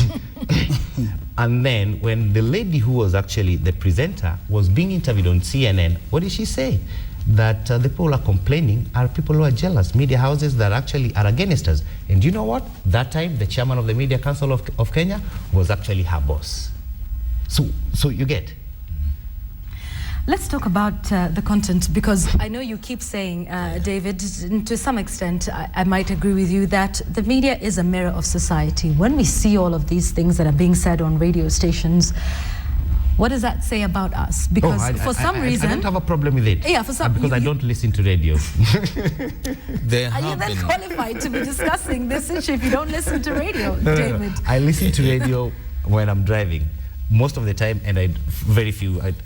And then when the lady who was actually the presenter was being interviewed on CNN, what did she say? That the people who are complaining are people who are jealous, media houses that actually are against us. And you know what? That time, the chairman of the Media Council of Kenya was actually her boss. So you get. Let's talk about the content, because I know you keep saying, David, to some extent, I might agree with you that the media is a mirror of society. When we see all of these things that are being said on radio stations, what does that say about us? Because for some reason... I don't have a problem with it. Yeah, for some... Because I don't listen to radio. Are you then qualified to be discussing this issue if you don't listen to radio, David? No. I listen to radio when I'm driving. Most of the time, and I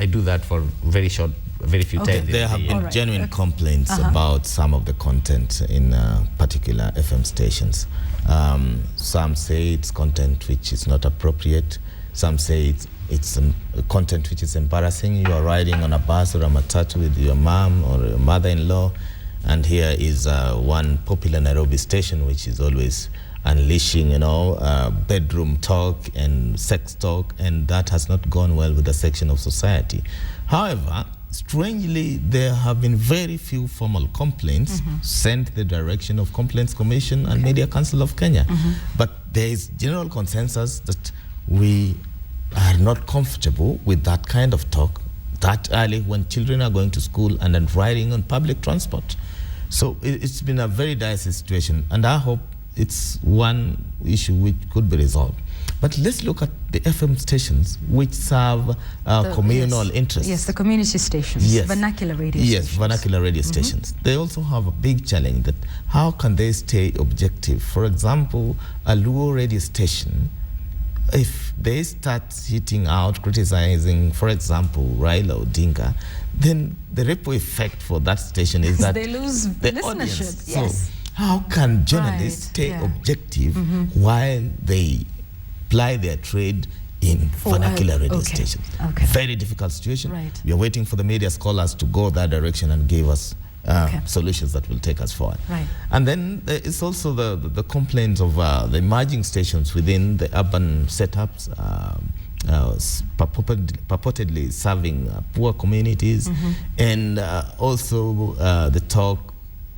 do that for very few times. There have been genuine complaints about some of the content in particular FM stations. Some say it's content which is not appropriate. Some say it's content which is embarrassing. You are riding on a bus or a matatu with your mom or your mother-in-law, and here is one popular Nairobi station which is always unleashing, bedroom talk and sex talk, and that has not gone well with a section of society. However, strangely, there have been very few formal complaints sent the direction of Complaints Commission and Media Council of Kenya. But there is general consensus that we are not comfortable with that kind of talk that early when children are going to school and then riding on public transport. So it's been a very dire situation, and I hope it's one issue which could be resolved. But let's look at the FM stations which serve communal interests. Yes, the community stations, vernacular radio stations. Yes, vernacular radio stations. They also have a big challenge that how can they stay objective? For example, a Luo radio station, if they start hitting out, criticizing, for example, Raila Odinga, then the ripple effect for that station is that they lose the listenership. Audience. Yes. So how can journalists stay objective while they ply their trade in vernacular radio stations? Very difficult situation. We are waiting for the media scholars to go that direction and give us solutions that will take us forward. And then there is also the complaints of the emerging stations within the urban setups, purportedly serving poor communities, and also the talk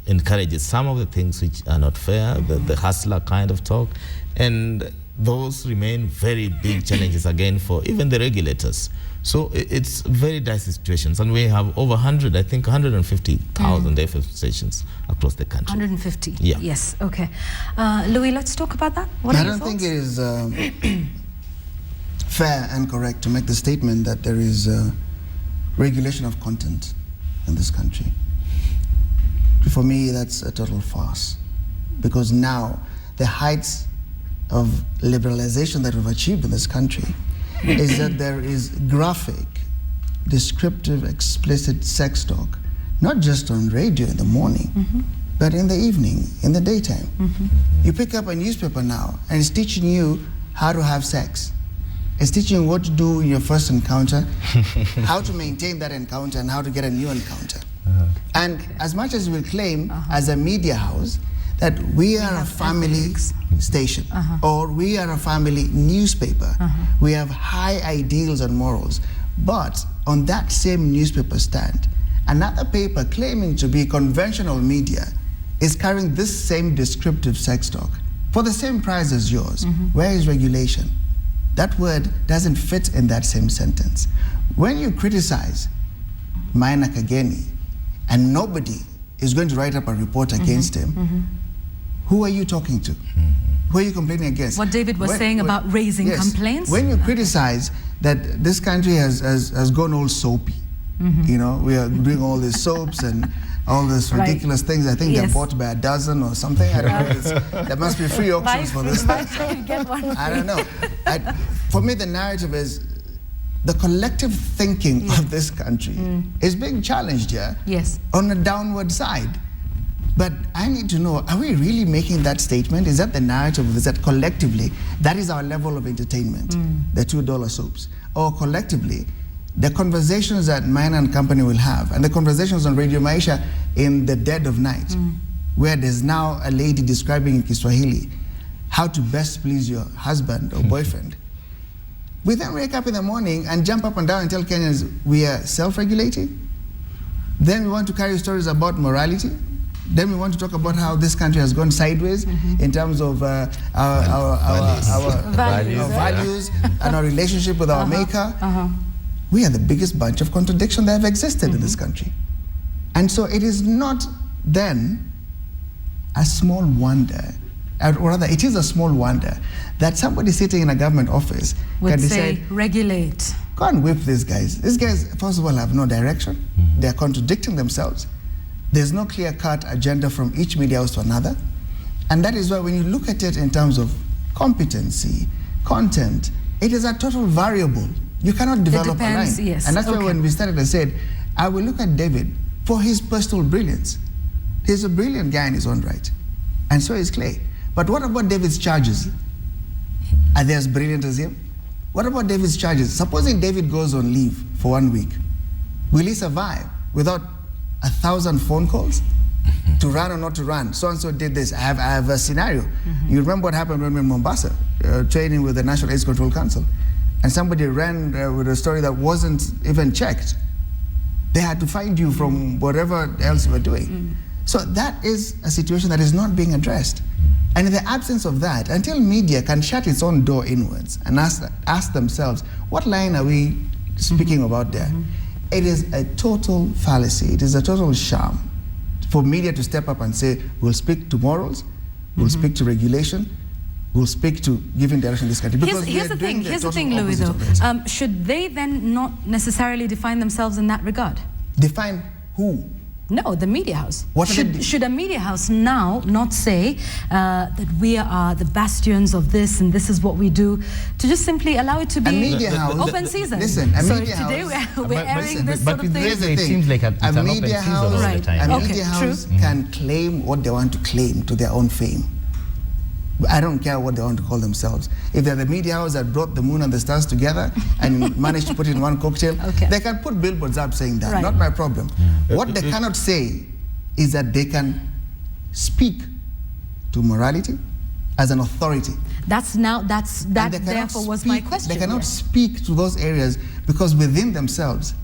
encourages some of the things which are not fair, the hustler kind of talk, and those remain very big challenges again for even the regulators. So it's very dicey situations, and we have over 150,000 FM stations across the country. 150? Yeah. Yes, okay. Louis, let's talk about that. What I don't think it is fair and correct to make the statement that there is regulation of content in this country. For me, that's a total farce, because now the heights of liberalization that we've achieved in this country is that there is graphic descriptive, explicit sex talk, not just on radio in the morning, but in the evening, in the daytime. You pick up a newspaper now, and it's teaching you how to have sex. It's teaching you what to do in your first encounter, how to maintain that encounter, and how to get a new encounter. And as much as we claim as a media house that we are a family station, or we are a family newspaper, we have high ideals and morals, but on that same newspaper stand, another paper claiming to be conventional media is carrying this same descriptive sex talk for the same price as yours. Where is regulation? That word doesn't fit in that same sentence. When you criticize Maina Kageni and nobody is going to write up a report against him, who are you talking to? Who are you complaining against? What David was saying about raising complaints? When you criticize that this country has gone all soapy, you know, we are doing all these soaps and all these ridiculous things. I think they're bought by a dozen or something. I don't know. There must be free auctions for this. Get one I don't know. For me, the narrative is the collective thinking of this country is being challenged here on a downward side. But I need to know, are we really making that statement? Is that the narrative? Is that collectively, that is our level of entertainment, the $2 soaps? Or collectively, the conversations that Maina and company will have, and the conversations on Radio Maisha in the dead of night, where there's now a lady describing in Kiswahili how to best please your husband or boyfriend. We then wake up in the morning and jump up and down and tell Kenyans we are self-regulating. Then we want to carry stories about morality. Then we want to talk about how this country has gone sideways in terms of our values and our relationship with our maker. We are the biggest bunch of contradiction that have existed in this country. And so it is not then a small wonder, or rather it is a small wonder, that somebody sitting in a government office would can say, decide, regulate. go and whip these guys. These guys, first of all, have no direction. They are contradicting themselves. There's no clear-cut agenda from each media house to another. And that is why when you look at it in terms of competency, content, it is a total variable. You cannot develop a line. And that's why when we started, I said, I will look at David for his personal brilliance. He's a brilliant guy in his own right. And so is Clay. But what about David's charges? Are they as brilliant as him? What about David's charges? Supposing David goes on leave for 1 week, will he survive without 1,000 phone calls to run or not to run? So-and-so did this. I have a scenario. You remember what happened when we were in Mombasa, training with the National AIDS Control Council, and somebody ran with a story that wasn't even checked. They had to find you from whatever else you were doing. So that is a situation that is not being addressed. And in the absence of that, until media can shut its own door inwards and ask themselves, what line are we speaking about there? It is a total fallacy. It is a total sham for media to step up and say, we'll speak to morals, we'll speak to regulation, we'll speak to giving direction to this country. Because here's the thing, Louis, though. Should they then not necessarily define themselves in that regard? Define who? No, the media house. What should a media house now not say that we are the bastions of this and this is what we do, to just simply allow it to be a media house, open season? Listen, a media house. Today we're airing this sort of thing. It seems like it's an open season all the time. A media house can claim what they want to claim to their own fame. I don't care what they want to call themselves. If they're the media house that brought the moon and the stars together and managed to put it in one cocktail, they can put billboards up saying that. Not my problem. What they cannot say is that they can speak to morality as an authority. That therefore was my question. They cannot speak to those areas because within themselves,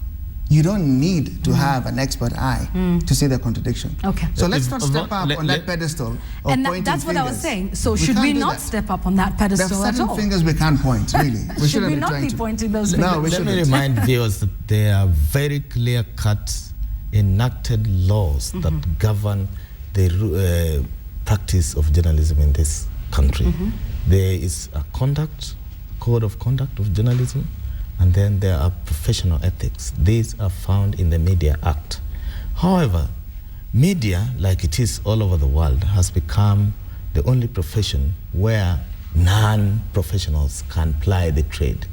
you don't need to have an expert eye to see the contradiction. So let's not step up on that pedestal of and pointing that's what fingers. I was saying. So should we not step up on that pedestal there are certain at all? fingers we can't point, really. We should we not be pointing those fingers? No, we Let shouldn't. me remind viewers that there are very clear-cut, enacted laws that govern the practice of journalism in this country. There is a code of conduct of journalism, and then there are professional ethics. These are found in the Media Act. However, media, like it is all over the world, has become the only profession where non-professionals can ply the trade.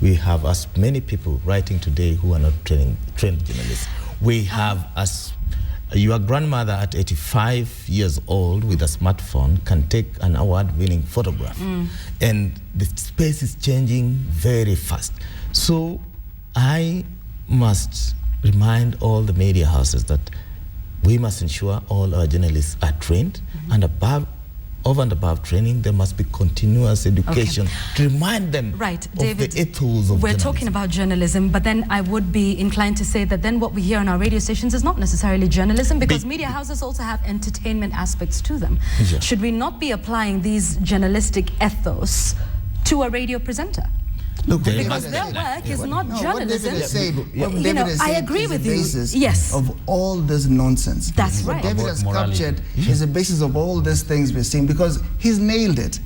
we have as many people writing today who are not trained journalists. We have your grandmother at 85 years old with a smartphone can take an award-winning photograph. And the space is changing very fast. So I must remind all the media houses that we must ensure all our journalists are trained, and over and above training, there must be continuous education to remind them of David, the ethos of we're journalism. talking about journalism, but then I would be inclined to say that then what we hear on our radio stations is not necessarily journalism, because media houses also have entertainment aspects to them. Yeah. Should we not be applying these journalistic ethos to a radio presenter? Look, because their work is not journalism. I agree with you. Yes. Of all this nonsense. That's right. What David has captured is the basis of all these things we're seeing, because he's nailed it.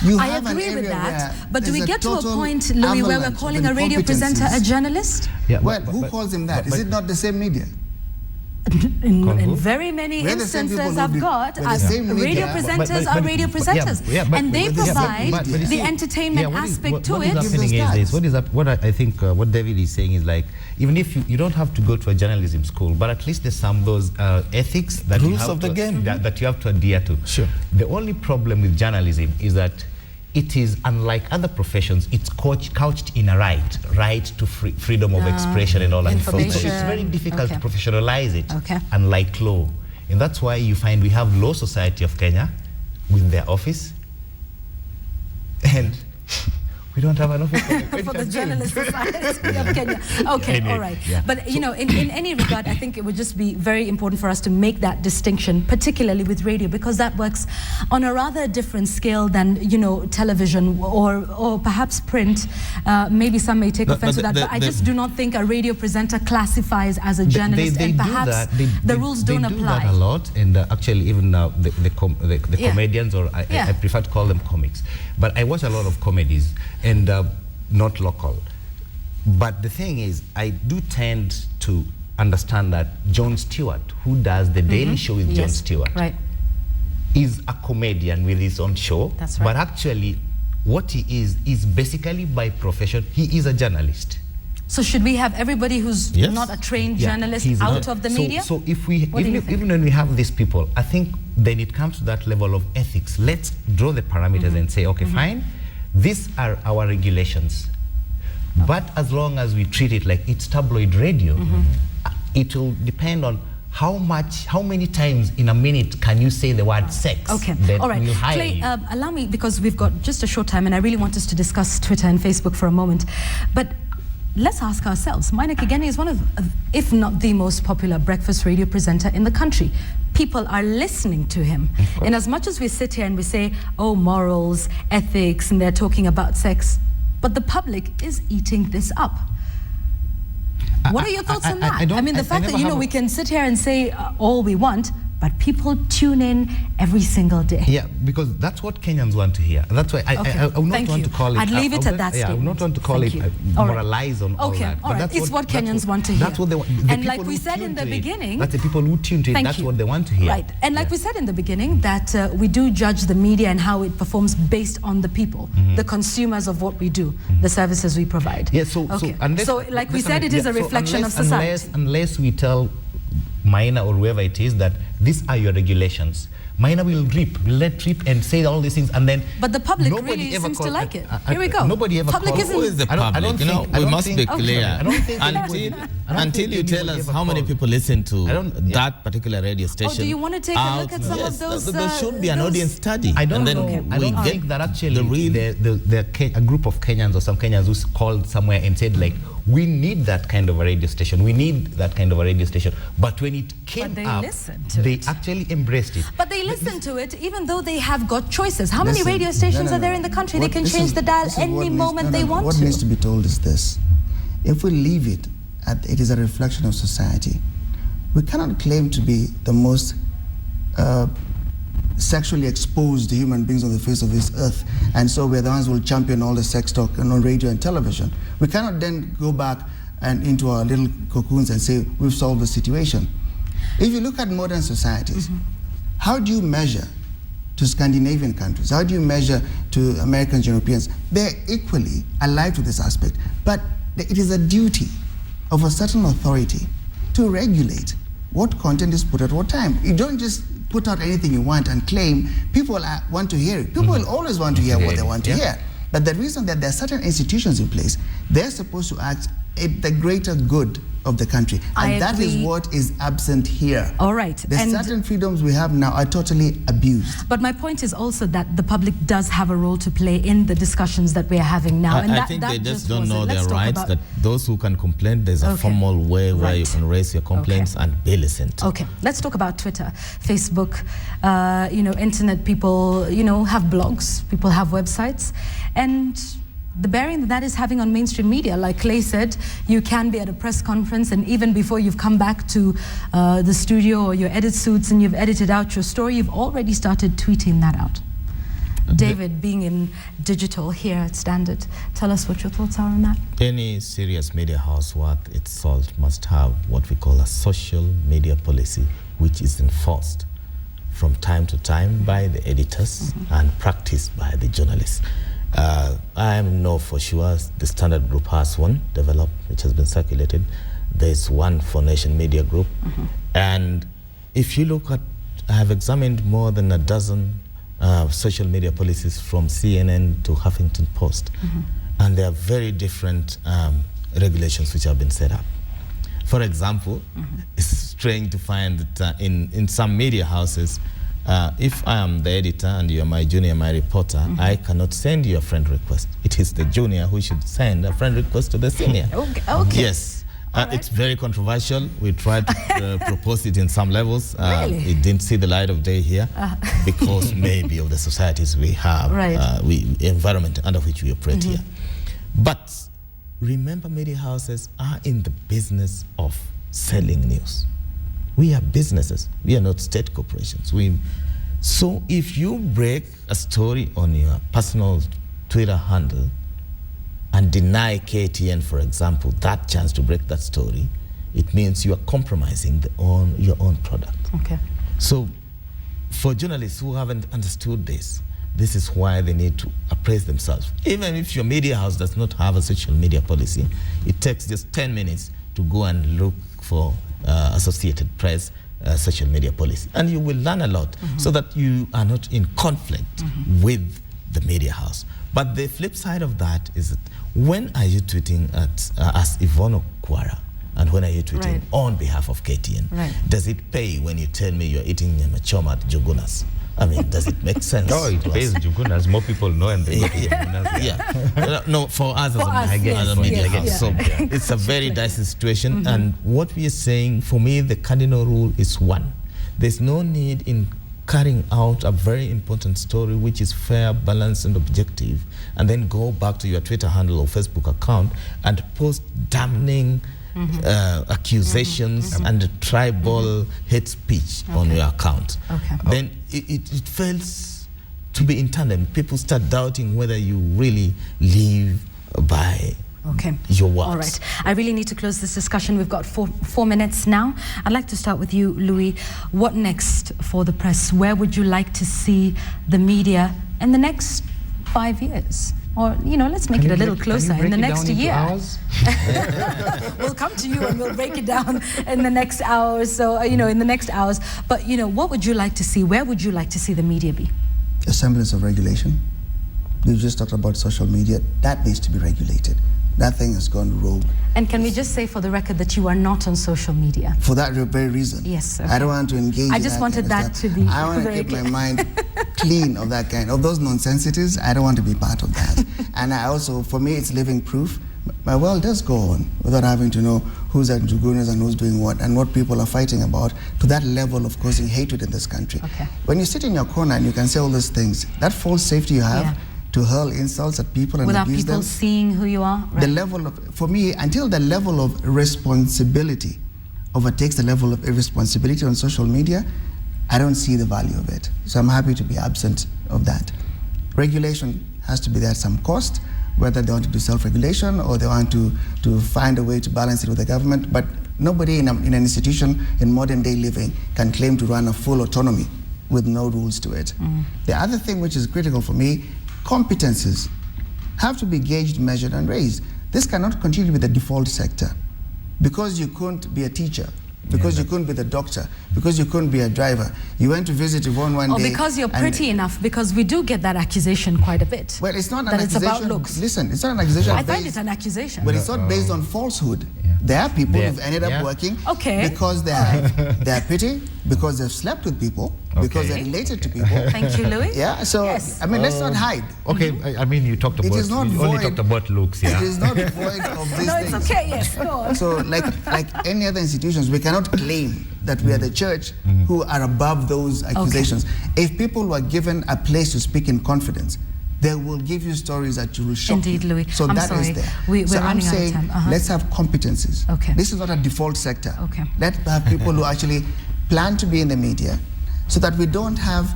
I agree with that. But do we get to a point, Louis, where we're calling a radio presenter a journalist? Yeah, well, who calls him that? Is it not the same media? In very many instances I've got, radio presenters are radio presenters, and they provide the entertainment aspect to it. What I think what David is saying is, like, even if you don't have to go to a journalism school, but at least there's some of those ethics that rules of the game that you have to adhere to. Sure. The only problem with journalism is that it is, unlike other professions, it's couched in a right to freedom of expression and all that. So it's very difficult to professionalize it, unlike law. And that's why you find we have Law Society of Kenya with their office, and we don't have an office for the Journalist Society of Kenya. Okay, all right. Yeah. But, you know, in any regard, I think it would just be very important for us to make that distinction, particularly with radio, because that works on a rather different scale than, you know, television or perhaps print. Maybe some may take offense with that, but I just do not think a radio presenter classifies as a journalist, and perhaps the rules don't apply. They do that a lot, and actually even the comedians, or I prefer to call them comics. But I watch a lot of comedies, and not local. But the thing is, I do tend to understand that Jon Stewart, who does the Daily Show with Jon Stewart, is a comedian with his own show. That's right. But actually, what he is basically by profession, he is a journalist. So should we have everybody who's not a trained journalist out of the media? So if we, even when we have these people, I think then it comes to that level of ethics. Let's draw the parameters and say, okay, fine, these are our regulations. But as long as we treat it like it's tabloid radio, it will depend on how many times in a minute can you say the word sex. Okay, then all right. we'll hire Clay, you. allow me, because we've got just a short time and I really want us to discuss Twitter and Facebook for a moment. But let's ask ourselves, Maina Kigeni is one of, if not the most popular breakfast radio presenter in the country. People are listening to him. And as much as we sit here and we say, oh, morals, ethics, and they're talking about sex, but the public is eating this up. What are your thoughts on that? I mean, the fact that, you know, we can sit here and say all we want, but people tune in every single day. Yeah, because that's what Kenyans want to hear. That's why I would not want to call it... I'd leave it at that statement. I would not want to call it moralize on all that. All right, it's what Kenyans want to hear. That's what they want. And like we said in the beginning... That's the people who tune to it, that's what they want to hear. Right, and like we said in the beginning, that we do judge the media and how it performs based on the people, the consumers of what we do, the services we provide. Yeah, so like we said, it is a reflection of society. Unless we tell Maina or whoever it is that these are your regulations, Maina will let rip and say all these things, and then but the public really seems to like it. Here we go. Nobody ever Who is the public? You know, we must be clear. Until you tell us how many people listen to that particular radio station. Do you want to take a look at some of those? There should be an audience study. I don't know. I don't think that actually a group of Kenyans or some Kenyans who called somewhere and said, like, we need that kind of a radio station. We need that kind of a radio station. But when it came up, they actually embraced it. But they listened to it even though they have got choices. How many radio stations are there in the country? They can change the dial any moment they want to. What needs to be told is this. If we leave it at it is a reflection of society, we cannot claim to be the most sexually exposed human beings on the face of this earth, and so we're the ones who will champion all the sex talk on radio and television. We cannot then go back and into our little cocoons and say we've solved the situation. If you look at modern societies, how do you measure to Scandinavian countries? How do you measure to Americans, Europeans? They're equally alive to this aspect, but it is a duty of a certain authority to regulate what content is put at what time. You don't just put out anything you want and claim people want to hear it. People will always want to hear what they want to hear. But the reason that there are certain institutions in place, they're supposed to act in the greater good of the country. And that is what is absent here. All right. The certain freedoms we have now are totally abused. But my point is also that the public does have a role to play in the discussions that we are having now. I think they just don't know their rights, that those who can complain, there's a formal way where you can raise your complaints and be listened to. Okay, let's talk about Twitter, Facebook, internet people, have blogs, people have websites, and the bearing that is having on mainstream media. Like Clay said, you can be at a press conference and even before you've come back to the studio or your edit suits and you've edited out your story, you've already started tweeting that out. David, being in digital here at Standard, tell us what your thoughts are on that. Any serious media house worth its salt must have what we call a social media policy, which is enforced from time to time by the editors and practiced by the journalists. I know for sure the Standard Group has one developed, which has been circulated. There's one for Nation Media Group. And if you look at, I have examined more than a dozen social media policies from CNN to Huffington Post. And there are very different regulations which have been set up. For example, it's strange to find that in some media houses, if I am the editor and you are my junior, my reporter, I cannot send you a friend request. It is the junior who should send a friend request to the senior. Okay. Yes. It's very controversial. We tried to propose it in some levels. Really? It didn't see the light of day here because maybe of the societies we have, environment under which we operate here. But remember, media houses are in the business of selling news. We are businesses. We are not state corporations. So if you break a story on your personal Twitter handle and deny KTN, for example, that chance to break that story, it means you are compromising your own product. Okay. So for journalists who haven't understood this is why they need to appraise themselves. Even if your media house does not have a social media policy, it takes just 10 minutes to go and look for Associated Press social media policy, and you will learn a lot so that you are not in conflict with the media house. But the flip side of that is that when are you tweeting at as Yvonne Okwara, and when are you tweeting on behalf of KTN? Does it pay when you tell me you're eating machoma at Jogunas? I mean, does it make sense? No, it pays Jogunas. More people know and they go to Jogunas. No, for us as a media house. So it's a very dicey situation. And what we are saying, for me, the cardinal rule is one. There's no need in carrying out a very important story which is fair, balanced, and objective, and then go back to your Twitter handle or Facebook account and post damning accusations and tribal hate speech on your account. Then it fails to be in tandem. People start doubting whether you really live by your words. All right. I really need to close this discussion. We've got four minutes now. I'd like to start with you, Louis. What next for the press? Where would you like to see the media in the next 5 years? Or, let's make it a little closer. In the next year. We'll come to you and we'll break it down in the next hour. So, in the next hours. But, what would you like to see? Where would you like to see the media be? A semblance of regulation. You just talked about social media. That needs to be regulated. That thing has gone rogue. And can we just say for the record that you are not on social media? For that very reason. Yes. I don't want to engage I just wanted that to be I want to keep my mind clean of that kind. Of those nonsensities, I don't want to be part of that. And I also, for me, it's living proof. My world does go on without having to know who's at Jogunas and who's doing what and what people are fighting about, to that level of causing hatred in this country. When you sit in your corner and you can say all these things, that false safety you have, to hurl insults at people and without abuse them. Without people seeing who you are? The level of, for me, until the level of responsibility overtakes the level of irresponsibility on social media, I don't see the value of it. So I'm happy to be absent of that. Regulation has to be there at some cost, whether they want to do self-regulation or they want to find a way to balance it with the government. But nobody in an institution in modern day living can claim to run a full autonomy with no rules to it. The other thing which is critical for me, competences have to be gauged, measured, and raised. This cannot continue with the default sector. Because you couldn't be a teacher, because you couldn't be the doctor, because you couldn't be a driver. You went to visit Yvonne one day. Or because you're pretty enough, because we do get that accusation quite a bit. Well, it's not an that accusation. It's about looks. Listen, it's not an accusation. I find it an accusation. But it's not based on falsehood. There are people who've ended up working because they're pretty, because they've slept with people, because they're related to people. Thank you, Louis. Yeah, so, I mean, let's not hide. Okay, I mean, you talked about, only talked about looks, yeah? It is not void of these No, things. it's okay, yes, go on. So, like any other institutions, we cannot claim that we are the church who are above those accusations. If people were given a place to speak in confidence, they will give you stories that you will shock Indeed, you. Louis. So I'm that sorry. is there. We're so running I'm saying, out of time. let's have competencies. Okay. This is not a default sector. Okay. Let's have people who actually plan to be in the media, so that we don't have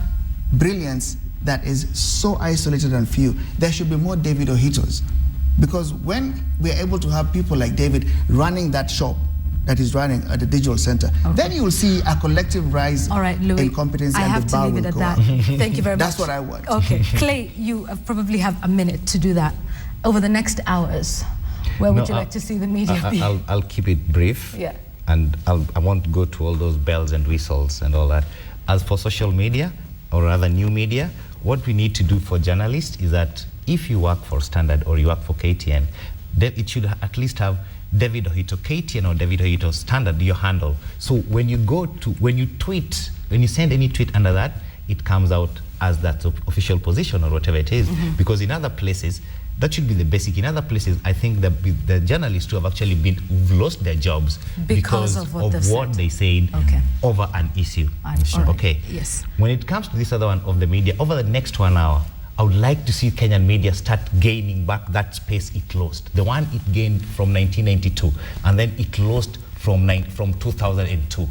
brilliance that is so isolated and few. There should be more David Ohitos. Because when we're able to have people like David running that shop that is running at the digital center, then you will see a collective rise Louis, in competence, I and have the to bar leave will it at go that. up. Thank you very much. That's what I want. Okay, Clay, you probably have a minute to do that. Over the next hours, where would you like to see the media be? I'll keep it brief. Yeah. And I won't go to all those bells and whistles and all that. As for social media, or rather new media, what we need to do for journalists is that if you work for Standard or you work for KTN, it should at least have David Ohito KTN or David Ohito Standard, your handle. So when you tweet, when you send any tweet under that, it comes out as that official position or whatever it is. Because in other places, that should be the basic. In other places, I think that the journalists who have actually who've lost their jobs because of what they said over an issue. Okay. Yes. When it comes to this other one of the media, over the next 1 hour, I would like to see Kenyan media start gaining back that space it lost. The one it gained from 1992, and then it lost from 2002.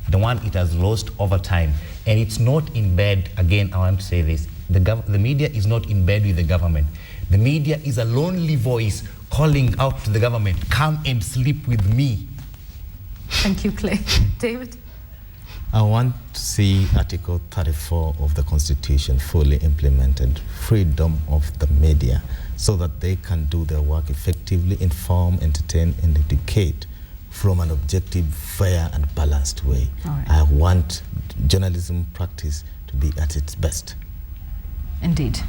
The one it has lost over time. And it's not in bed, again, I want to say this, the media is not in bed with the government. The media is a lonely voice calling out to the government, come and sleep with me. Thank you, Clay. David? I want to see Article 34 of the Constitution fully implemented, freedom of the media, so that they can do their work effectively, inform, entertain, and educate from an objective, fair, and balanced way. I want journalism practice to be at its best. Indeed.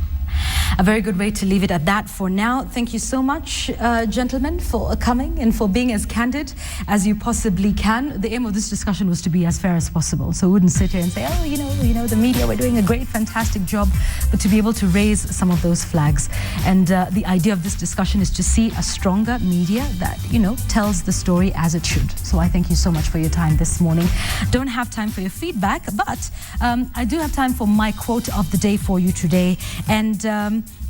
A very good way to leave it at that for now. Thank you so much, gentlemen, for coming and for being as candid as you possibly can. The aim of this discussion was to be as fair as possible. So we wouldn't sit here and say, oh, you know, the media, we're doing a great, fantastic job, but to be able to raise some of those flags. And the idea of this discussion is to see a stronger media that, tells the story as it should. So I thank you so much for your time this morning. Don't have time for your feedback, but I do have time for my quote of the day for you today. And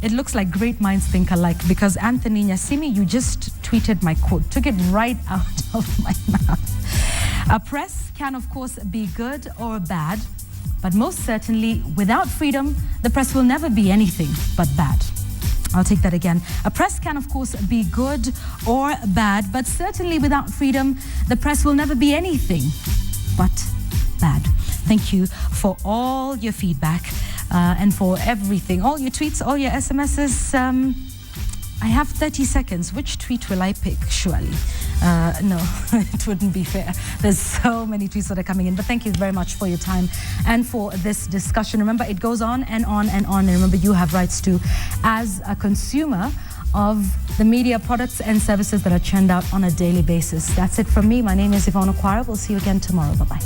it looks like great minds think alike, because Anthony Nyasimi, you just tweeted my quote, took it right out of my mouth. A press can, of course, be good or bad, but most certainly without freedom, the press will never be anything but bad. I'll take that again. A press can, of course, be good or bad, but certainly without freedom, the press will never be anything but bad. Thank you for all your feedback. And for everything, all your tweets, all your SMSs. I have 30 seconds. Which tweet will I pick? Surely. No, it wouldn't be fair. There's so many tweets that are coming in. But thank you very much for your time and for this discussion. Remember, it goes on and on and on. And remember, you have rights to, as a consumer of the media products and services that are churned out on a daily basis. That's it from me. My name is Yvonne Okwara. We'll see you again tomorrow. Bye-bye.